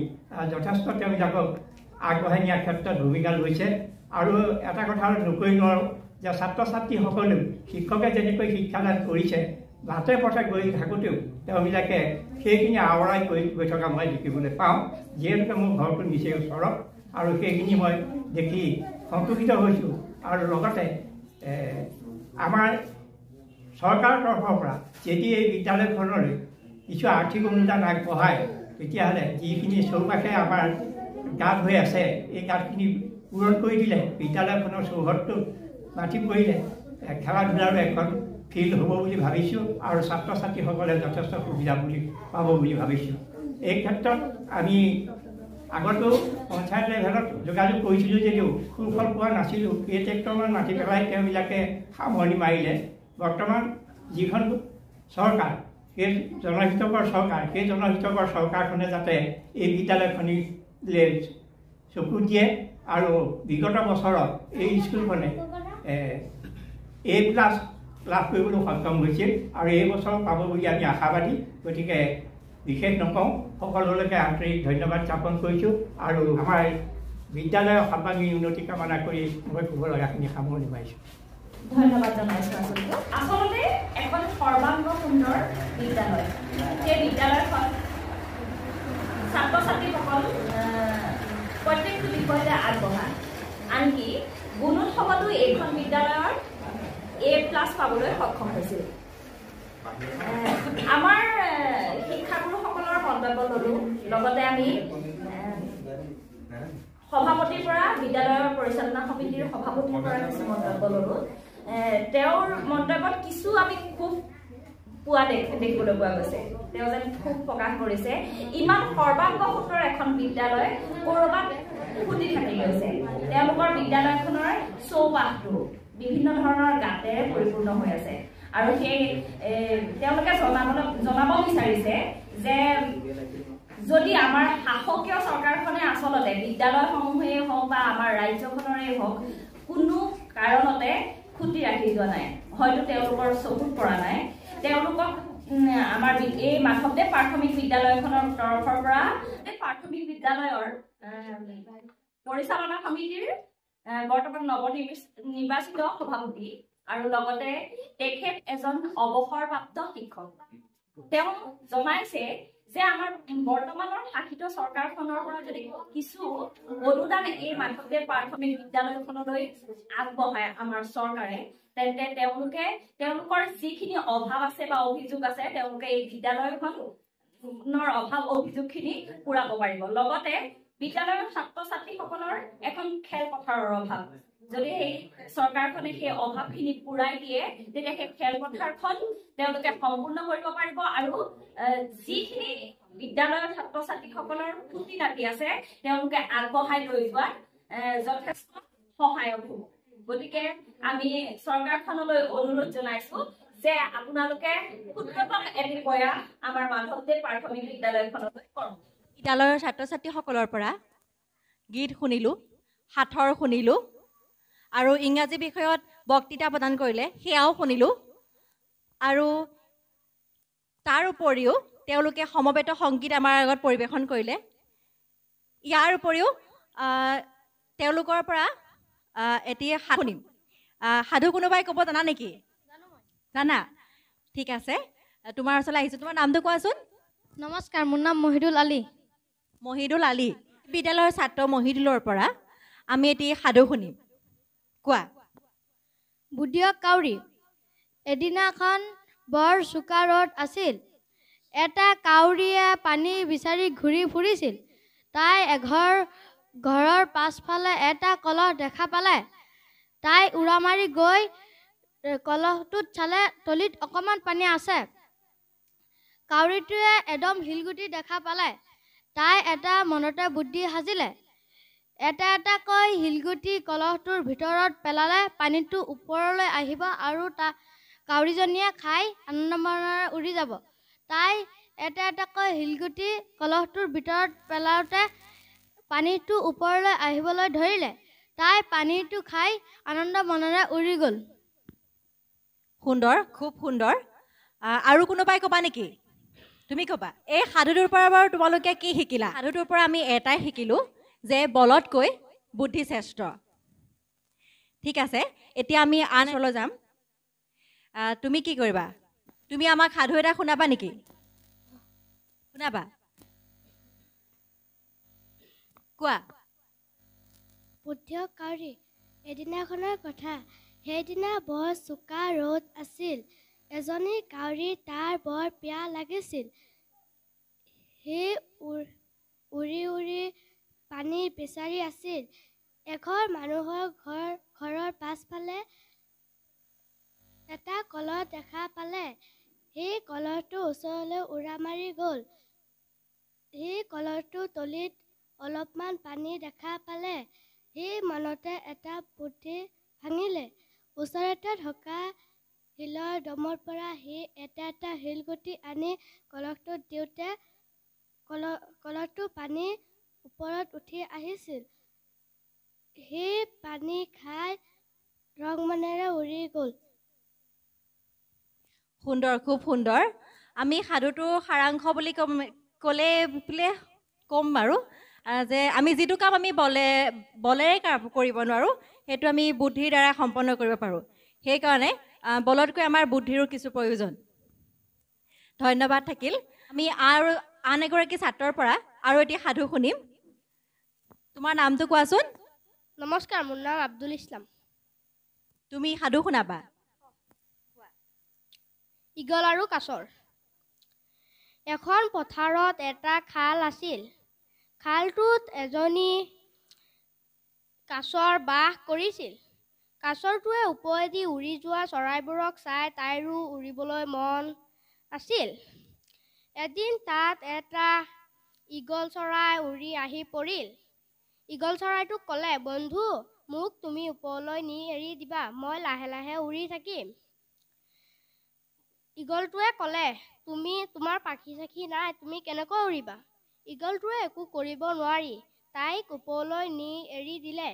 যথেষ্ট তেওঁবিলাকক আগবঢ়াই নিয়াৰ ক্ষেত্ৰত ভূমিকা লৈছে। আৰু এটা কথা নকৈ নোৱাৰোঁ যে ছাত্ৰ ছাত্ৰীসকলেও শিক্ষকে যেনেকৈ শিক্ষাদান কৰিছে, বাটে পথে গৈ থাকোঁতেও তেওঁবিলাকে সেইখিনি আৱৰাই গৈ থকা মই দেখিবলৈ পাওঁ। যিহেতুকে মোৰ ঘৰটো নিচেই ওচৰত আৰু সেইখিনি মই দেখি সন্তোষিত হৈছোঁ। আৰু লগতে আমাৰ চৰকাৰৰ তৰফৰ পৰা যদি এই বিদ্যালয়খনলৈ কিছু আৰ্থিক অনুদান আগবঢ়ায়, তেতিয়াহ'লে যিখিনি চৌপাশে আমাৰ গাঁত হৈ আছে, এই গাঁতখিনি পূৰণ কৰি দিলে, বিদ্যালয়খনৰ চৌহদটো মাটি পৰিলে খেলা ধূলাৰো এখন ফিল্ড হ'ব বুলি ভাবিছোঁ আৰু ছাত্ৰ ছাত্ৰীসকলে যথেষ্ট সুবিধা পাব বুলি ভাবিছোঁ। এই ক্ষেত্ৰত আমি আগতো পঞ্চায়ত লেভেলত যোগাযোগ কৰিছিলোঁ যদিও সুফল পোৱা নাছিলোঁ। কেইট্ৰেক্টৰমান মাতি পেলাই তেওঁবিলাকে সামৰণি মাৰিলে। বৰ্তমান যিখন চৰকাৰ, সেই জনহিতকৰ চৰকাৰ, সেই জনহিতকৰ চৰকাৰখনে যাতে এই বিদ্যালয়খনিলে চকু দিয়ে আৰু বিগত বছৰত এই স্কুলখনে A+ লাভ কৰিবলৈ সক্ষম হৈছিল আৰু এই বছৰ পাব বুলি আমি আশাবাদী। গতিকে বিশেষ নকওঁ, সকলোলৈকে আন্তৰিক ধন্যবাদ জ্ঞাপন কৰিছোঁ আৰু আমাৰ বিদ্যালয়ৰ সৰ্বাংগীন উন্নতি কামনা কৰি মই ক'ব লগাখিনি সামৰণি মাৰিছোঁ। ধন্যবাদ জনাইছোঁ। আচলতে এখন সৰ্বাংগ সুন্দৰ বিদ্যালয়। সেই বিদ্যালয়খন ছাত্ৰ ছাত্ৰীসকল প্ৰত্যেকটো বিষয়তে আগবঢ়া। আনকি গুণোৎসৱতো এইখন বিদ্যালয়ৰ A+ পাবলৈ সক্ষম হৈছিল। আমাৰ শিক্ষাগুৰুসকলৰ মন্তব্য ল'লোঁ, লগতে আমি সভাপতিৰ পৰা, বিদ্যালয়ৰ পৰিচালনা সমিতিৰ সভাপতিৰ পৰা কিছু মন্তব্য ল'লোঁ। তেওঁৰ মন্তব্যত কিছু আমি খুব দেখিবলৈ পোৱা গৈছে। তেওঁ যেন খুব প্ৰকাশ কৰিছে ইমান সৰ্বাংগ সুন্দৰ এখন বিদ্যালয় ক'ৰবাত ফুটি থাকি গৈছে। তেওঁলোকৰ বিদ্যালয়খনৰ চৌপাশটো বিভিন্ন ধৰণৰ গাঁতেৰে পৰিপূৰ্ণ হৈ আছে আৰু সেই তেওঁলোকে জনাব বিচাৰিছে যে যদি আমাৰ শাসকীয় চৰকাৰখনে আচলতে বিদ্যালয়সমূহেই হওক বা আমাৰ ৰাজ্যখনৰেই হওক কোনো কাৰণতে খুটি ৰাখি যোৱা নাই, হয়তো তেওঁলোকৰ চকুত পৰা নাই, তেওঁলোকক আমাৰ এই মাধৱদেৱ প্ৰাথমিক বিদ্যালয়খনৰ তৰফৰ পৰা প্ৰাথমিক বিদ্যালয়ৰ পৰিচালনা সমিতিৰ বৰ্তমান নৱনিৰ্বাচিত সভাপতি আৰু লগতে তেখেত এজন অৱসৰপ্ৰাপ্ত শিক্ষক। তেওঁ জনাইছে যে আমাৰ বৰ্তমানৰ শাসিত চৰকাৰখনৰ পৰা যদি কিছু অনুদান এই মাধৱদেৱ প্ৰাথমিক বিদ্যালয়খনলৈ আগবঢ়ায় আমাৰ চৰকাৰে, তেন্তে তেওঁলোকৰ যিখিনি অভাৱ আছে বা অভিযোগ আছে তেওঁলোকে এই বিদ্যালয়খনৰ অভাৱ অভিযোগখিনি পূৰাব পাৰিব। লগতে বিদ্যালয়ৰ ছাত্ৰ ছাত্ৰীসকলৰ এখন খেলপথাৰৰ অভাৱ, যদি সেই চৰকাৰখনে সেই অভাৱখিনি পূৰাই দিয়ে তেতিয়া সেই খেলপথাৰখন তেওঁলোকে সম্পূৰ্ণ কৰিব পাৰিব আৰু যিখিনি বিদ্যালয়ৰ ছাত্ৰ ছাত্ৰীসকলৰ খুঁটি নাতি আছে তেওঁলোকে আগবঢ়াই লৈ যোৱাত যথেষ্ট সহায়ক হ'ব। গতিকে আমি চৰকাৰখনলৈ অনুৰোধ জনাইছো যে আপোনালোকে ক্ষুদ্ৰতম এটি প্ৰয়াস আমাৰ মাধৱদেৱ প্ৰাথমিক বিদ্যালয়খনলৈ কৰক। বিদ্যালয়ৰ ছাত্ৰ ছাত্ৰীসকলৰ পৰা গীত শুনিলোঁ, সাঁথৰ শুনিলোঁ আৰু ইংৰাজী বিষয়ত বক্তৃতা প্ৰদান কৰিলে সেয়াও শুনিলোঁ আৰু তাৰ উপৰিও তেওঁলোকে সমবেত সংগীত আমাৰ আগত পৰিৱেশন কৰিলে। ইয়াৰ উপৰিও তেওঁলোকৰ পৰা এটি শুনিম। সাধু কোনোবাই ক'ব জানা নেকি? জানা? ঠিক আছে, তোমাৰ ওচৰলৈ আহিছোঁ। তোমাৰ নামটো কোৱাচোন। নমস্কাৰ, মোৰ নাম মহিদুল আলী। মহিদুল আলী, বিদ্যালয়ৰ ছাত্ৰ মহিদুলৰ পৰা আমি এটি সাধু শুনিম। কোৱা। বুঢ়ীয় কাউৰী। এদিনাখন বৰ চোকা ৰ'দ আছিল। এটা কাউৰীয়ে পানী বিচাৰি ঘূৰি ফুৰিছিল। তাই ঘৰৰ পাছফালে এটা কলহ দেখা পালে। তাই উৰা মাৰি গৈ কলহটোত চালে, তলিত অকণমান পানী আছে। কাউৰীটোৱে এদম শিলগুটি দেখা পালে। তাই এটা মনতে বুদ্ধি সাজিলে। এটা এটাকৈ শিলগুটি কলহটোৰ ভিতৰত পেলালে পানীটো ওপৰলৈ আহিব আৰু কাউৰীজনীয়ে খাই আনন্দ মনেৰে উৰি যাব। তাই এটা এটাকৈ শিলগুটি কলহটোৰ ভিতৰত পেলাওঁতে পানীটো ওপৰলৈ আহিবলৈ ধৰিলে। তাই পানীটো খাই আনন্দ মনেৰে উৰি গ'ল। সুন্দৰ, খুব সুন্দৰ। আৰু কোনোবাই ক'বা নেকি? তুমি ক'বা। এই সাধুটোৰ পৰা বাৰু তোমালোকে কি শিকিলা? সাধুটোৰ পৰা আমি এটাই শিকিলোঁ যে বলতকৈ বুদ্ধি শ্ৰেষ্ঠ। ঠিক আছে, এতিয়া আমি আন ওচৰলৈ যাম। তুমি কি কৰিবা? তুমি আমাক সাধু এটা শুনাবা নেকি? শুনাবা, কোৱা। বুঢ়ীয় কাউৰী। এদিনাখনৰ কথা। সেইদিনা বৰ চোকা ৰ'দ আছিল। এজনী কাউৰী তাৰ বৰ পিয়াহ লাগিছিল। সি উৰি উৰি পানী বিচাৰি আছিল। এঘৰ মানুহৰ ঘৰৰ পাছফালে এটা কলহ দেখা পালে সেই কলহটো ওচৰলৈ উৰা মাৰি গ'ল। সেই কলহটোৰ তলিত অলপমান পানী দেখা পালে সেই মনতে এটা বুদ্ধি ভাঙিলে। ওচৰতে থকা শিলৰ দমৰ পৰা সি এটা শিলগুটি আনি কলহটোত দিওঁতে কলহটো পানীৰ ওপৰত উঠি আহিছিল। সেই পানী খাই ৰংমনেৰে উৰি গ'ল। সুন্দৰ, খুব সুন্দৰ। আমি সাধুটোৰ সাৰাংশ বুলি ক'ম বাৰু যে আমি যিটো কাম আমি বলেৰে কৰিব নোৱাৰোঁ সেইটো আমি বুদ্ধিৰ দ্বাৰা সম্পন্ন কৰিব পাৰোঁ। সেইকাৰণে বলতকৈ আমাৰ বুদ্ধিৰো কিছু প্ৰয়োজন। ধন্যবাদ থাকিল। আমি আৰু আন এগৰাকী ছাত্ৰৰ পৰা আৰু এটি সাধু শুনিম। তোমাৰ নামটো কোৱাচোন। নমস্কাৰ, মোৰ নাম আব্দুল ইছলাম। তুমি সাধু শুনাবা। ঈগল আৰু কাছৰ। এখন পথাৰত এটা খাল আছিল। খালটোত এজনী কাছৰ বাস কৰিছিল। কাছৰটোৱে ওপৰেদি উৰি যোৱা চৰাইবোৰক চাই তাইৰো উৰিবলৈ মন আছিল। এদিন তাত এটা ঈগল চৰাই উৰি আহি পৰিল। ঈগল চৰাইটোক ক'লে, বন্ধু, মোক তুমি ওপৰলৈ নি এৰি দিবা, মই লাহে লাহে উৰি থাকিম। ঈগলটোৱে ক'লে, তোমাৰ পাখি চাখি নাই, তুমি কেনেকৈ উৰিবা? ঈগলটোৱে একো কৰিব নোৱাৰি তাইক ওপৰলৈ নি এৰি দিলে।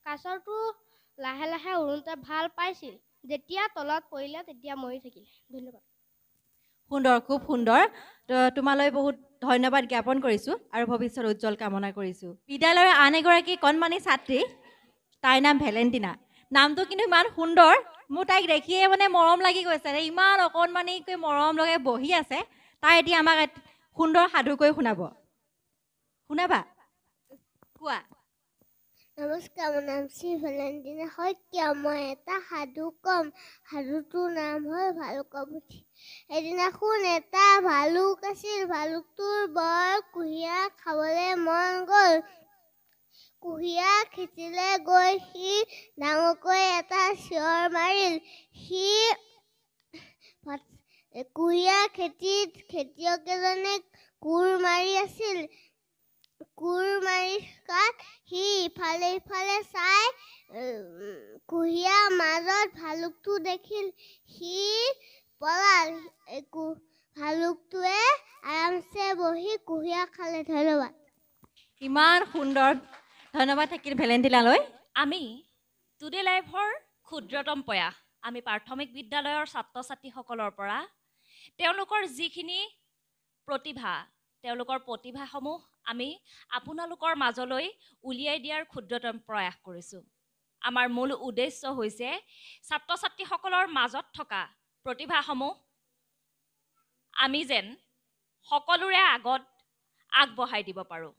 কাছৰটো লাহে লাহে উৰোঁতে ভাল পাইছিল। যেতিয়া তলত পৰিলে তেতিয়া মৰি থাকিলে। ধন্যবাদ। সুন্দৰ, খুব সুন্দৰ। তোমালৈ বহুত ধন্যবাদ জ্ঞাপন কৰিছোঁ আৰু ভৱিষ্যত উজ্জ্বল কামনা কৰিছোঁ। বিদ্যালয়ৰ আন এগৰাকী কণমানি ছাত্ৰী, তাইৰ নাম ভেলেণ্টিনা। নামটো কিন্তু ইমান সুন্দৰ, মোৰ তাইক দেখিয়ে মানে মৰম লাগি গৈছে। ইমান অকণমানিকৈ মৰম লগাই বহি আছে। তাই এতিয়া আমাক সুন্দৰ সাধুকৈ শুনাব। শুনাবা? কোৱা। নমস্কাৰ, মোৰ নাম শ্ৰী ভেলেণ্টিনা শইকীয়া। মই এটা সাধু ক'ম। সাধুটোৰ নাম হ'ল ভালুকৰ পুথি। এদিনাখন এটা ভালুক আছিল। ভালুকটোৰ বৰ কুঁহিয়াৰ খাবলৈ মন গ'ল। কুঁহিয়াৰ খেতিলৈ গৈ সি ডাঙৰকৈ এটা চিঞৰ মাৰিল। সি কুঁহিয়াৰ খেতিত খেতিয়ক এজনে কোৰ মাৰি আছিল। কোৰ মাৰি থকাত সি ইফালে সিফালে চাই কুঁহিয়াৰ মাজত ভালুকটো দেখিল। সি পলাল। ভালুকটোৱে আৰামছে বহি কুঁহিয়াৰ খালে। ধন্যবাদ। ইমান সুন্দৰ। ধন্যবাদ থাকিল ভেলেণ্টিনালৈ। আমি টুডে লাইভৰ ক্ষুদ্ৰতম প্ৰয়াস, আমি প্ৰাথমিক বিদ্যালয়ৰ ছাত্ৰ ছাত্ৰীসকলৰ পৰা তেওঁলোকৰ যিখিনি প্ৰতিভা, তেওঁলোকৰ প্ৰতিভাসমূহ আমি আপোনালোকৰ মাজলৈ উলিয়াই দিয়াৰ ক্ষুদ্ৰতম প্ৰয়াস কৰিছোঁ। আমাৰ মূল উদ্দেশ্য হৈছে ছাত্ৰ ছাত্ৰীসকলৰ মাজত থকা প্ৰতিভাসমূহ আমি যেন সকলোৰে আগত আগবঢ়াই দিব পাৰোঁ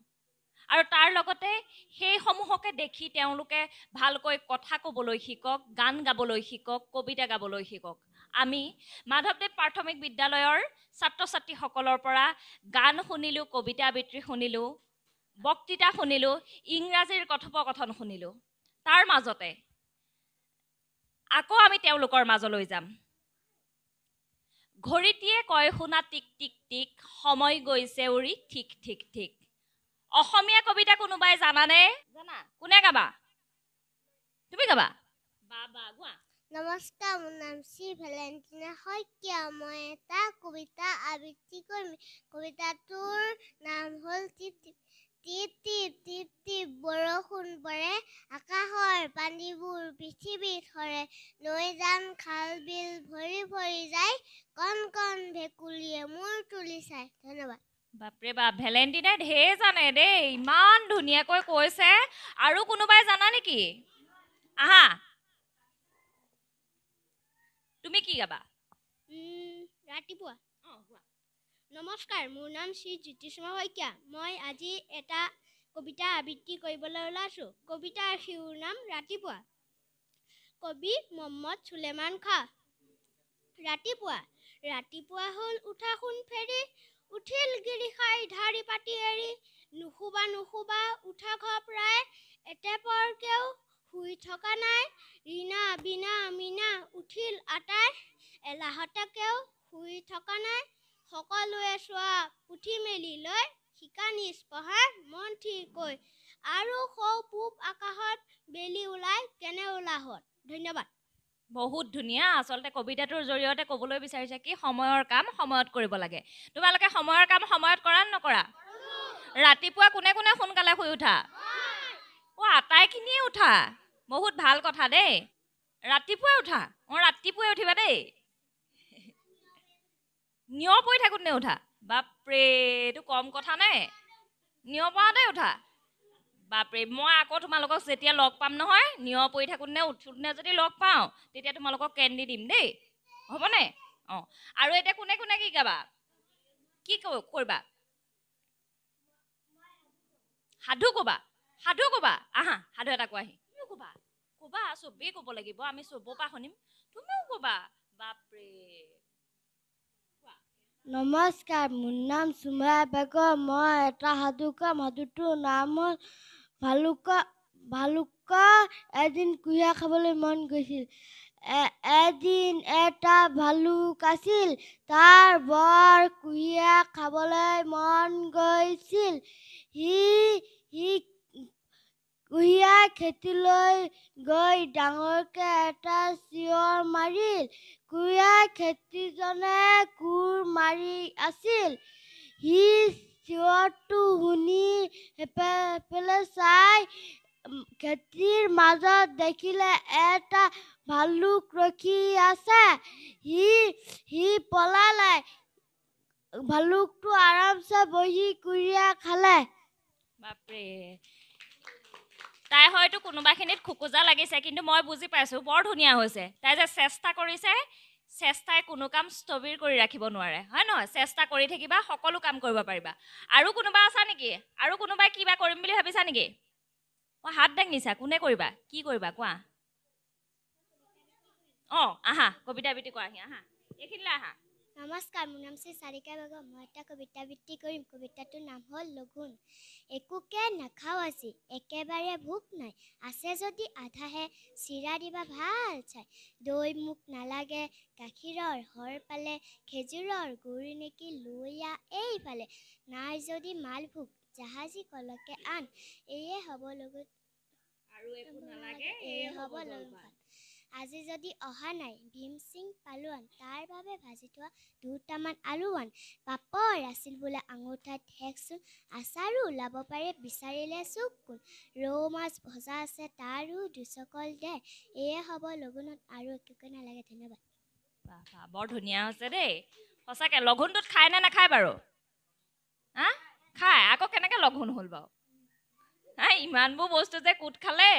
আৰু তাৰ লগতে সেইসমূহকে দেখি তেওঁলোকে ভালকৈ কথা ক'বলৈ শিকক, গান গাবলৈ শিকক, কবিতা গাবলৈ শিকক। আমি মাধৱদেৱ প্ৰাথমিক বিদ্যালয়ৰ ছাত্ৰ ছাত্ৰীসকলৰ পৰা গান শুনিলোঁ, কবিতা আবৃত্তি শুনিলোঁ, বক্তৃতা শুনিলোঁ, ইংৰাজীৰ কথোপকথন শুনিলোঁ। তাৰ মাজতে আকৌ আমি তেওঁলোকৰ মাজলৈ যাম। ঘড়ীটিয়ে কয় শুনা টিক টিক টিক, সময় গৈছে উৰি ঠিক ঠিক ঠিক। অসমীয়া কবিতা কোনোবাই জানানে? জানা? কোনে গাবা? তুমি গাবা? বাবা গোৱা। নমস্কাৰ, মোৰ নাম শ্ৰী ভেলেণ্টিনা শইকীয়া। মই এটা কবিতা আবৃত্তি কৰিম। কবিতাটোৰ নাম হ'ল টিপ টিপ। টিপ টিপ টিপ টিপ বৰষুণ পৰে, আকাশৰ পানীবোৰ পৃথিৱীত সৰে, নৈ জান খাল বিল ভৰি ভৰি যায়, কণ কণ ভেকুলীয়ে মূৰ তুলি চায়। ধন্যবাদ। বাপৰে বাপ, ভেলেণ্টিনাই ঢেৰ জানে দেই, ইমান ধুনীয়াকৈ কৈছে। আৰু কোনোবাই জানা নেকি? আহা, তুমি কি গাবা? ৰাতিপুৱা। নমস্কাৰ, মোৰ নাম শ্ৰী জ্যোতিষমা শইকীয়া। মই আজি এটা কবিতা আবৃত্তি কৰিবলৈ ওলাইছোঁ। কবিতাৰ শিৰোনাম ৰাতিপুৱা। কবি মহম্মদ চুলেমান খাঁ। ৰাতিপুৱা। ৰাতিপুৱা হ'ল উঠা সোণ ফেৰি, উঠিল গিৰিসাই ধাৰি পাতি এৰি, নুশুবা নুশুবা উঠা ঘৰ প্ৰায়, এটেপৰকেও শুই থকা নাই, ৰীণা বিনা মিনা উঠিল আটাই এলাহতাকেও শুই থকা নাই সকলোৱে চোৱা পুঠি মেলি লৈ শিকা নিজ পঢ়াৰ মন থিৰকৈ আৰু সৌ পূব আকাশত বেলি ওলাই কেনে ওলাহত ধন্যবাদ বহুত ধুনীয়া আচলতে কবিতাটোৰ জৰিয়তে ক'বলৈ বিচাৰিছে কি সময়ৰ কাম সময়ত কৰিব লাগে তোমালোকে সময়ৰ কাম সময়ত কৰা নকৰা ৰাতিপুৱা কোনে কোনে সোনকালে শুই উঠা আটাইখিনিয়ে উঠা বহুত ভাল কথা দেই ৰাতিপুৱাই উঠা ৰাতিপুৱাই উঠিবা দেই নিয়ৰ পৰি থাকোঁতে উঠা বাপৰে এইটো কম কথা নে নিয়ৰ পৰাতে উঠা বাপৰে মই আকৌ তোমালোকক যেতিয়া লগ পাম নহয় নিয়ৰ পৰি থাকোঁতে উঠোঁতে যদি লগ পাওঁ তেতিয়া তোমালোকক কেণ্ডি দিম দেই হ'বনে অঁ আৰু এতিয়া কোনে কোনে কি গাবা কি কৰিবা সাধু ক'বা আহা সাধু এটা কোৱাহি তুমিও ক'বা চবেই ক'ব লাগিব আমি চবৰ পৰা শুনিম তুমিও ক'বা বাপৰে নমস্কাৰ মোৰ নাম সুময়া বেগম মই এটা সাধু কম সাধুটোৰ নাম হ'ল ভালুকা এদিন কুঁহিয়া খাবলৈ মন গৈছিল এদিন এটা ভালুক আছিল তাৰ বৰ কুঁহিয়া খাবলৈ মন গৈছিল সি কুঁহিয়া খেতিলৈ গৈ ডাঙৰকে এটা চিঞৰ মাৰিল কুঁহিয়া খেতিজনে কোৰ মাৰি আছিল সি চিঞৰটো শুনি সেইফালে চাই খেতিৰ মাজত দেখিলে এটা ভালুক ৰখি আছে সি পলালে ভালুকটো আৰামছে বহি কুঁহিয়া খালে বাপৰে তাই হয়তো কোনোবাখিনিত খোকোজা লাগিছে কিন্তু মই বুজি পাইছোঁ বৰ ধুনীয়া হৈছে তাই যে চেষ্টা কৰিছে চেষ্টাই কোনো কাম স্থবিৰ কৰি ৰাখিব নোৱাৰে হয় নহয় চেষ্টা কৰি থাকিবা সকলো কাম কৰিব পাৰিবা আৰু কোনোবা আছা নেকি আৰু কোনোবাই কিবা কৰিম বুলি ভাবিছা নেকি হাত দাঙিছা কোনে কৰিবা কি কৰিবা কোৱা অঁ আহা কবিতা আবৃত্তি কৰাহি আহা এইখিনিলৈ আহা নমস্কাৰ মোৰ নাম শ্ৰী চাৰিকা বেগম মই এটা কবিতা আবৃত্তি কৰিম কবিতাটোৰ নাম হ'ল লঘোণ একোকে নাখাওঁ আজি একেবাৰে ভোক নাই আছে যদি আধাহে চিৰা দিবা ভাল চাই দৈ মোক নালাগে গাখীৰৰ সৰ পালে খেজুৰৰ গুড় নেকি লৈয়া এইফালে নাই যদি মালভোগ জাহাজী কলকে আন এয়ে হ'ব লঘোণ আৰু একো নালাগে এয়ে হ'ব লঘোণ আজি যদি অহা নাই ভীম সিং পালোৱান তাৰ বাবে ভাজি থোৱা দুটামান আলুৱান পাপৰ আছিল বোলে আঙুঠাত শেষচোন আচাৰো ওলাব পাৰে বিচাৰিলে চুক কোন ৰৌ মাছ ভজা আছে তাৰো দুচকল দে এয়ে হ'ব লঘোণত আৰু একোকে নালাগে ধন্যবাদ বৰ ধুনীয়া হৈছে দেই সঁচাকৈ লঘোণটোত খায় নে নাখায় বাৰু হা খায় আকৌ কেনেকৈ লঘোণ হ'ল বাৰু ইমানবোৰ বস্তু যে কুট খালে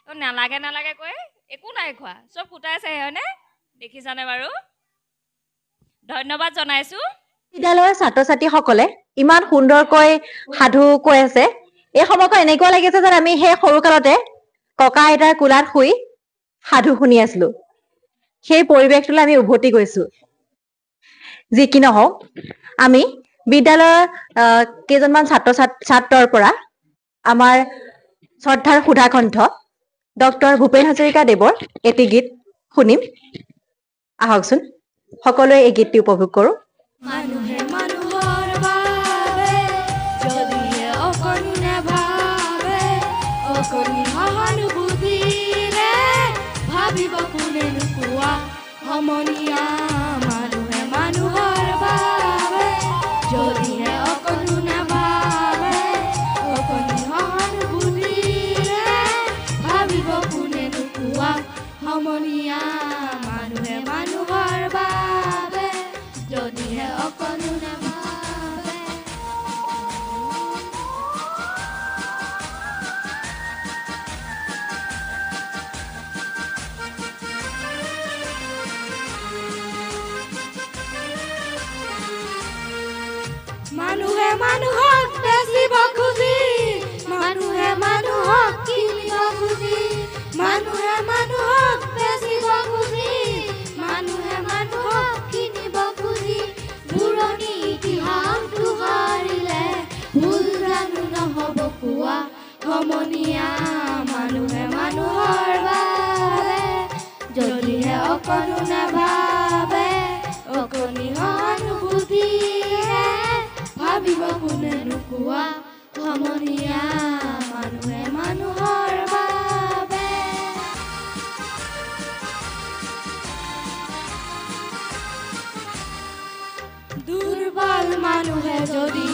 নালাগে কৈ একো নাই খোৱা চব কুটাইছে হয়নে দেখিছানে বাৰু ধন্যবাদ জনাইছোঁ বিদ্যালয়ৰ ছাত্ৰ ছাত্ৰীসকলে ইমান সুন্দৰকৈ সাধু কৈ আছে এই সময়কণ এনেকুৱা লাগিছে যেন আমি সেই সৰুকালতে ককা আইতাৰ কোলাত শুই সাধু শুনি আছিলো সেই পৰিৱেশটোলৈ আমি উভতি গৈছো যি কি নহওক আমি বিদ্যালয়ৰ কেইজনমান ছাত্ৰৰ পৰা আমাৰ শ্ৰদ্ধাৰ সুধাকণ্ঠ ডক্টৰ ভূপেন হাজৰিকাদেৱৰ এটি গীত শুনিম আহকচোন সকলোৱে এই গীতটি উপভোগ কৰোঁ মানুহে মানুহৰ বাবে যদিহে অকণে ভাবে অকণি সহানুভূতিৰে ভাবিব কোনে নোকোৱা সমনীয়া মানুহে মানুহৰ বাবে যদিহে অকণে ভাবে অকণি সহানুভূতিৰে ভাবিব কোনে নোকোৱা সমনীয়া মানুহে মানুহৰ বাবে যদিহে অকণো নাভাবে মানুহে মানুহক বেচিব খুজি মানুহে মানুহক কিনিব খুজি মানুহে মানুহক বেচিব যদিহে অকণো নাভাবে অকণি সহানুভূতিৰে ভাবিব কোনেনো কোৱা সমনীয়া মানুহে মানুহৰ বাবে দুৰ্বল মানুহে যদি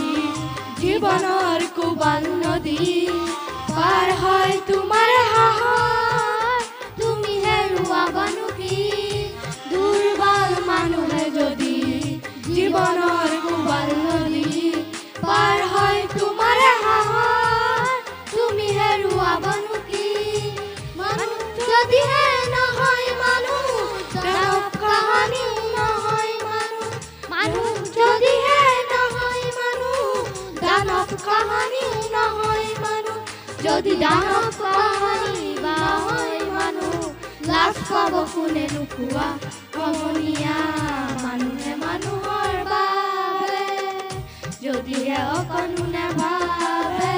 জীৱনৰ কোবাল নদী পাৰ হয় তোমাৰ সাহস তুমি হেৰুৱাবানো কি দুৰ্বল মানুহে যদি জীৱনৰ কোবাল নদী পাৰ হয় তোমাৰ সাহস তুমি হেৰুৱাবানো কি মানুহ যদিহে নহয় মানুহ দানৱ কাহানিও নহয় মানুহ যদিহে নহয় মানুহ দানৱ কাহানিও নহয় মানুহ যদি দানৱ কাহানি বা হয় মানুহ লাজ পাব কোনে নোপোৱা সমনীয়া মানুহে মানুহৰ বাবে যদিহে অকণো নাভাবে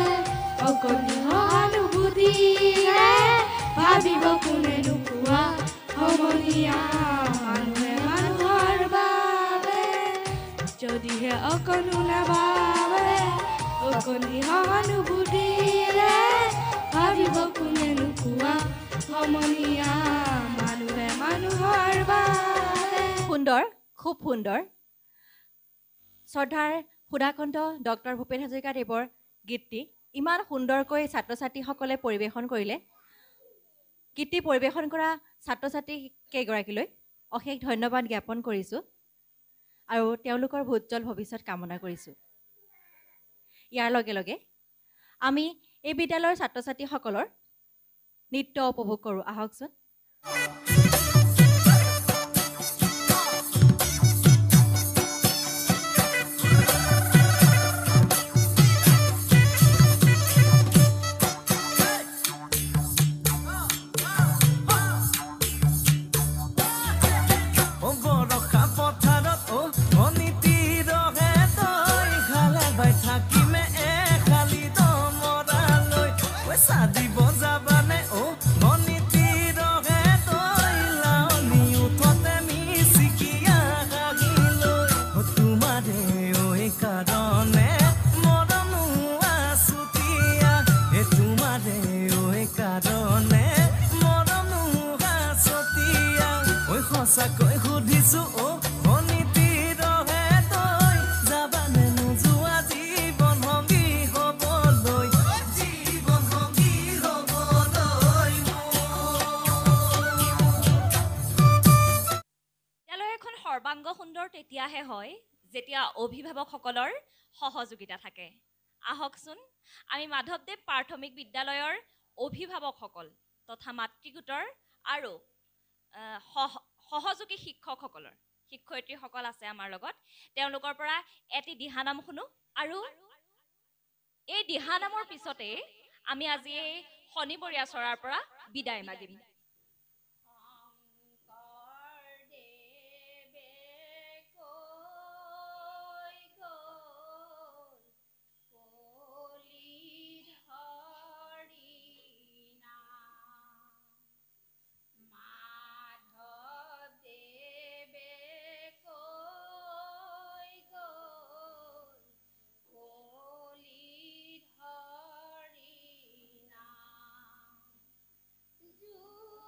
অকণি সহানুভূতিৰে ভাবিব কোনে নোপোৱা সমনীয়া মানুহে মানুহৰ বাবে যদিহে অকণো নাভাবে অকণি সহানুভূতিৰে ভাবিব কোনে নোপোৱা সমনীয়া মানুহে মানুহৰ বাবে সুন্দৰ খুব সুন্দৰ শ্ৰদ্ধাৰ সুধাকণ্ঠ ডক্টৰ ভূপেন হাজৰিকাদেৱৰ গীতটি ইমান সুন্দৰকৈ ছাত্ৰ ছাত্ৰীসকলে পৰিৱেশন কৰিলে গীতটি পৰিৱেশন কৰা ছাত্ৰ ছাত্ৰী কেইগৰাকীলৈ অশেষ ধন্যবাদ জ্ঞাপন কৰিছোঁ আৰু তেওঁলোকৰ উজ্জ্বল ভৱিষ্যত কামনা কৰিছোঁ ইয়াৰ লগে লগে আমি এই বিদ্যালয়ৰ ছাত্ৰ ছাত্ৰীসকলৰ নৃত্য উপভোগ কৰোঁ আহকচোন সঁচাকৈ সুধিছো অ মনিতি ৰহে তই যাবানে নোযোৱা জীৱন সংগী হ'বলৈ বিদ্যালয় এখন সৰ্বাংগ সুন্দৰ তেতিয়াহে হয় যেতিয়া অভিভাৱকসকলৰ সহযোগিতা থাকে আহকচোন আমি মাধৱদেৱ প্ৰাথমিক বিদ্যালয়ৰ অভিভাৱকসকল তথা মাতৃগোটৰ আৰু সহযোগী শিক্ষকসকলৰ শিক্ষয়িত্ৰীসকল আছে আমাৰ লগত তেওঁলোকৰ পৰা এটি দিহানাম শুনো আৰু এই দিহানামৰ পিছতে আমি আজি এই শনিবৰীয়া চৰাৰ পৰা বিদায় মাগিম You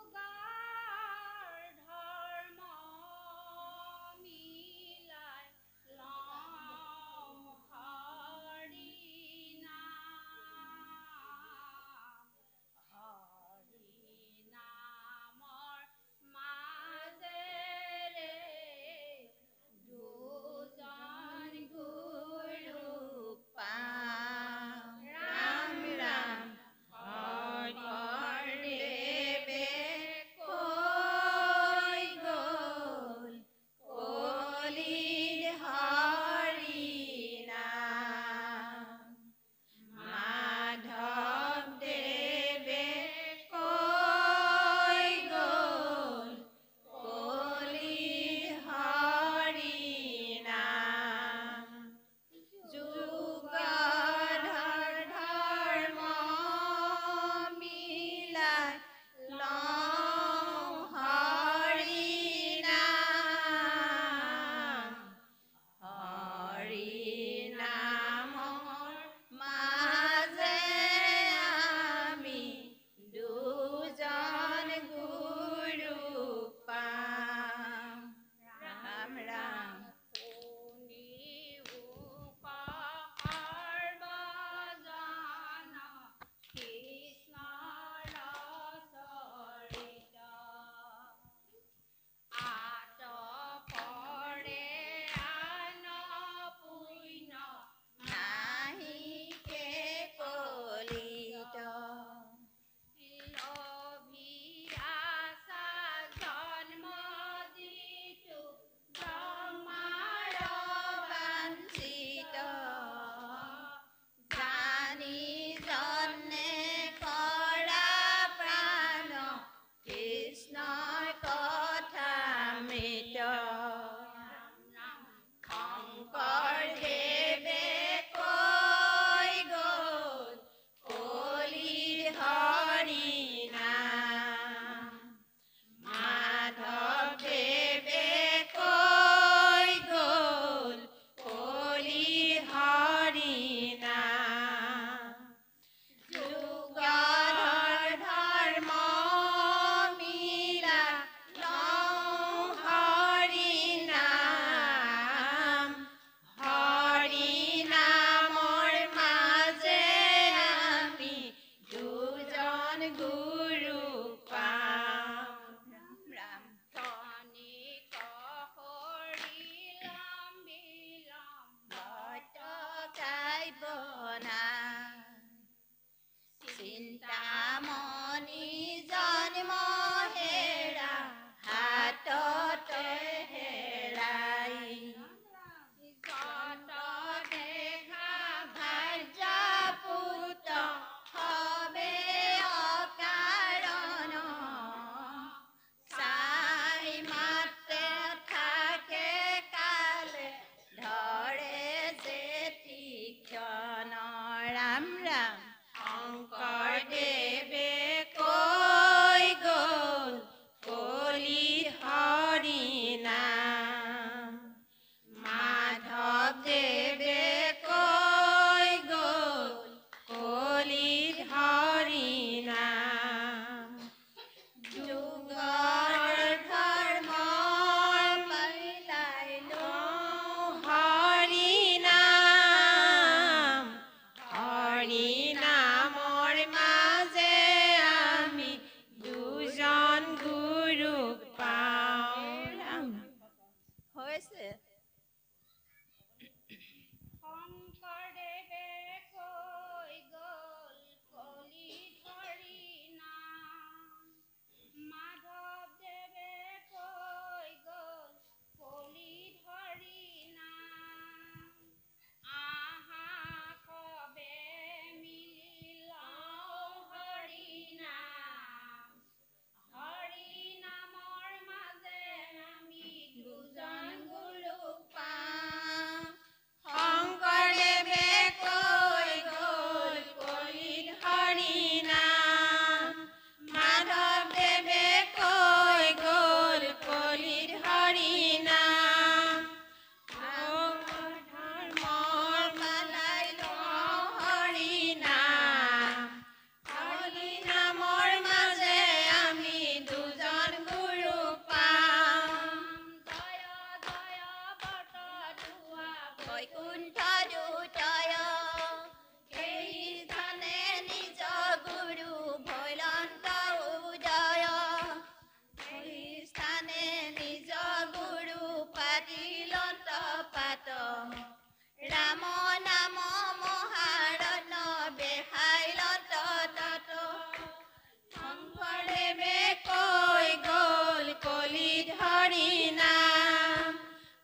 শংকৰদেৱে কৈ গ'ল কলিত হৰি নাম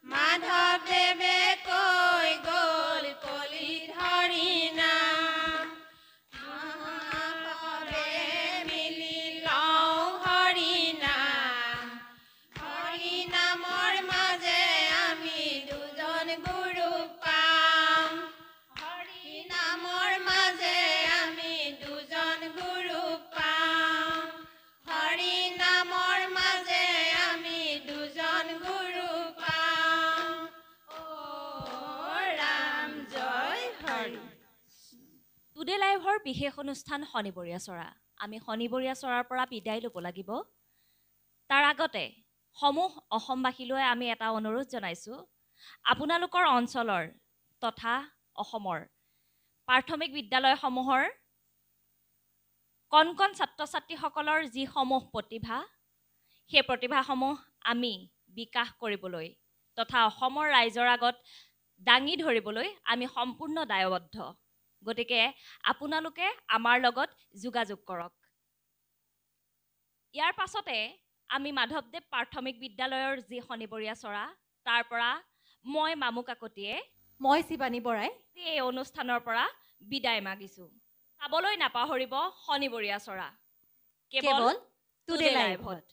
মাধৱদেৱে কৈ গ'ল কলিত হৰি নাম সবে মিলি লওঁ হৰি নাম হৰি নামৰ মাজে আমি দুজন গুৰু পাম হৰি নামৰ মাজে আমি দুজন গুৰু পাম হৰি নামৰ মাজে আমি দুজন গুৰু পাম ও ৰাম জয় হৰি টুডে লাইভৰ বিশেষ অনুষ্ঠান শনিবৰীয়া চৰা আমি শনিবৰীয়া চৰাৰ পৰা বিদায় ল'ব লাগিব তাৰ আগতে সমূহ অসমবাসীলৈ আমি এটা অনুৰোধ জনাইছোঁ আপোনালোকৰ অঞ্চলৰ তথা অসমৰ প্ৰাথমিক বিদ্যালয়সমূহৰ কণ কণ ছাত্ৰ ছাত্ৰীসকলৰ যিসমূহ প্ৰতিভা সেই প্ৰতিভাসমূহ আমি বিকাশ কৰিবলৈ তথা অসমৰ ৰাইজৰ আগত দাঙি ধৰিবলৈ আমি সম্পূৰ্ণ দায়বদ্ধ গতিকে আপোনালোকে আমাৰ লগত যোগাযোগ কৰক ইয়াৰ পাছতে আমি মাধৱদেৱ প্ৰাথমিক বিদ্যালয়ৰ যি শনিবৰীয়া চৰা তাৰ পৰা মই মামু কাকতিয়ে মই শিৱানী বৰাই এই অনুষ্ঠানৰ পৰা বিদায় মাগিছোঁ চাবলৈ নাপাহৰিব শনিবৰীয়া চৰা কেৱল টুডে লাইভত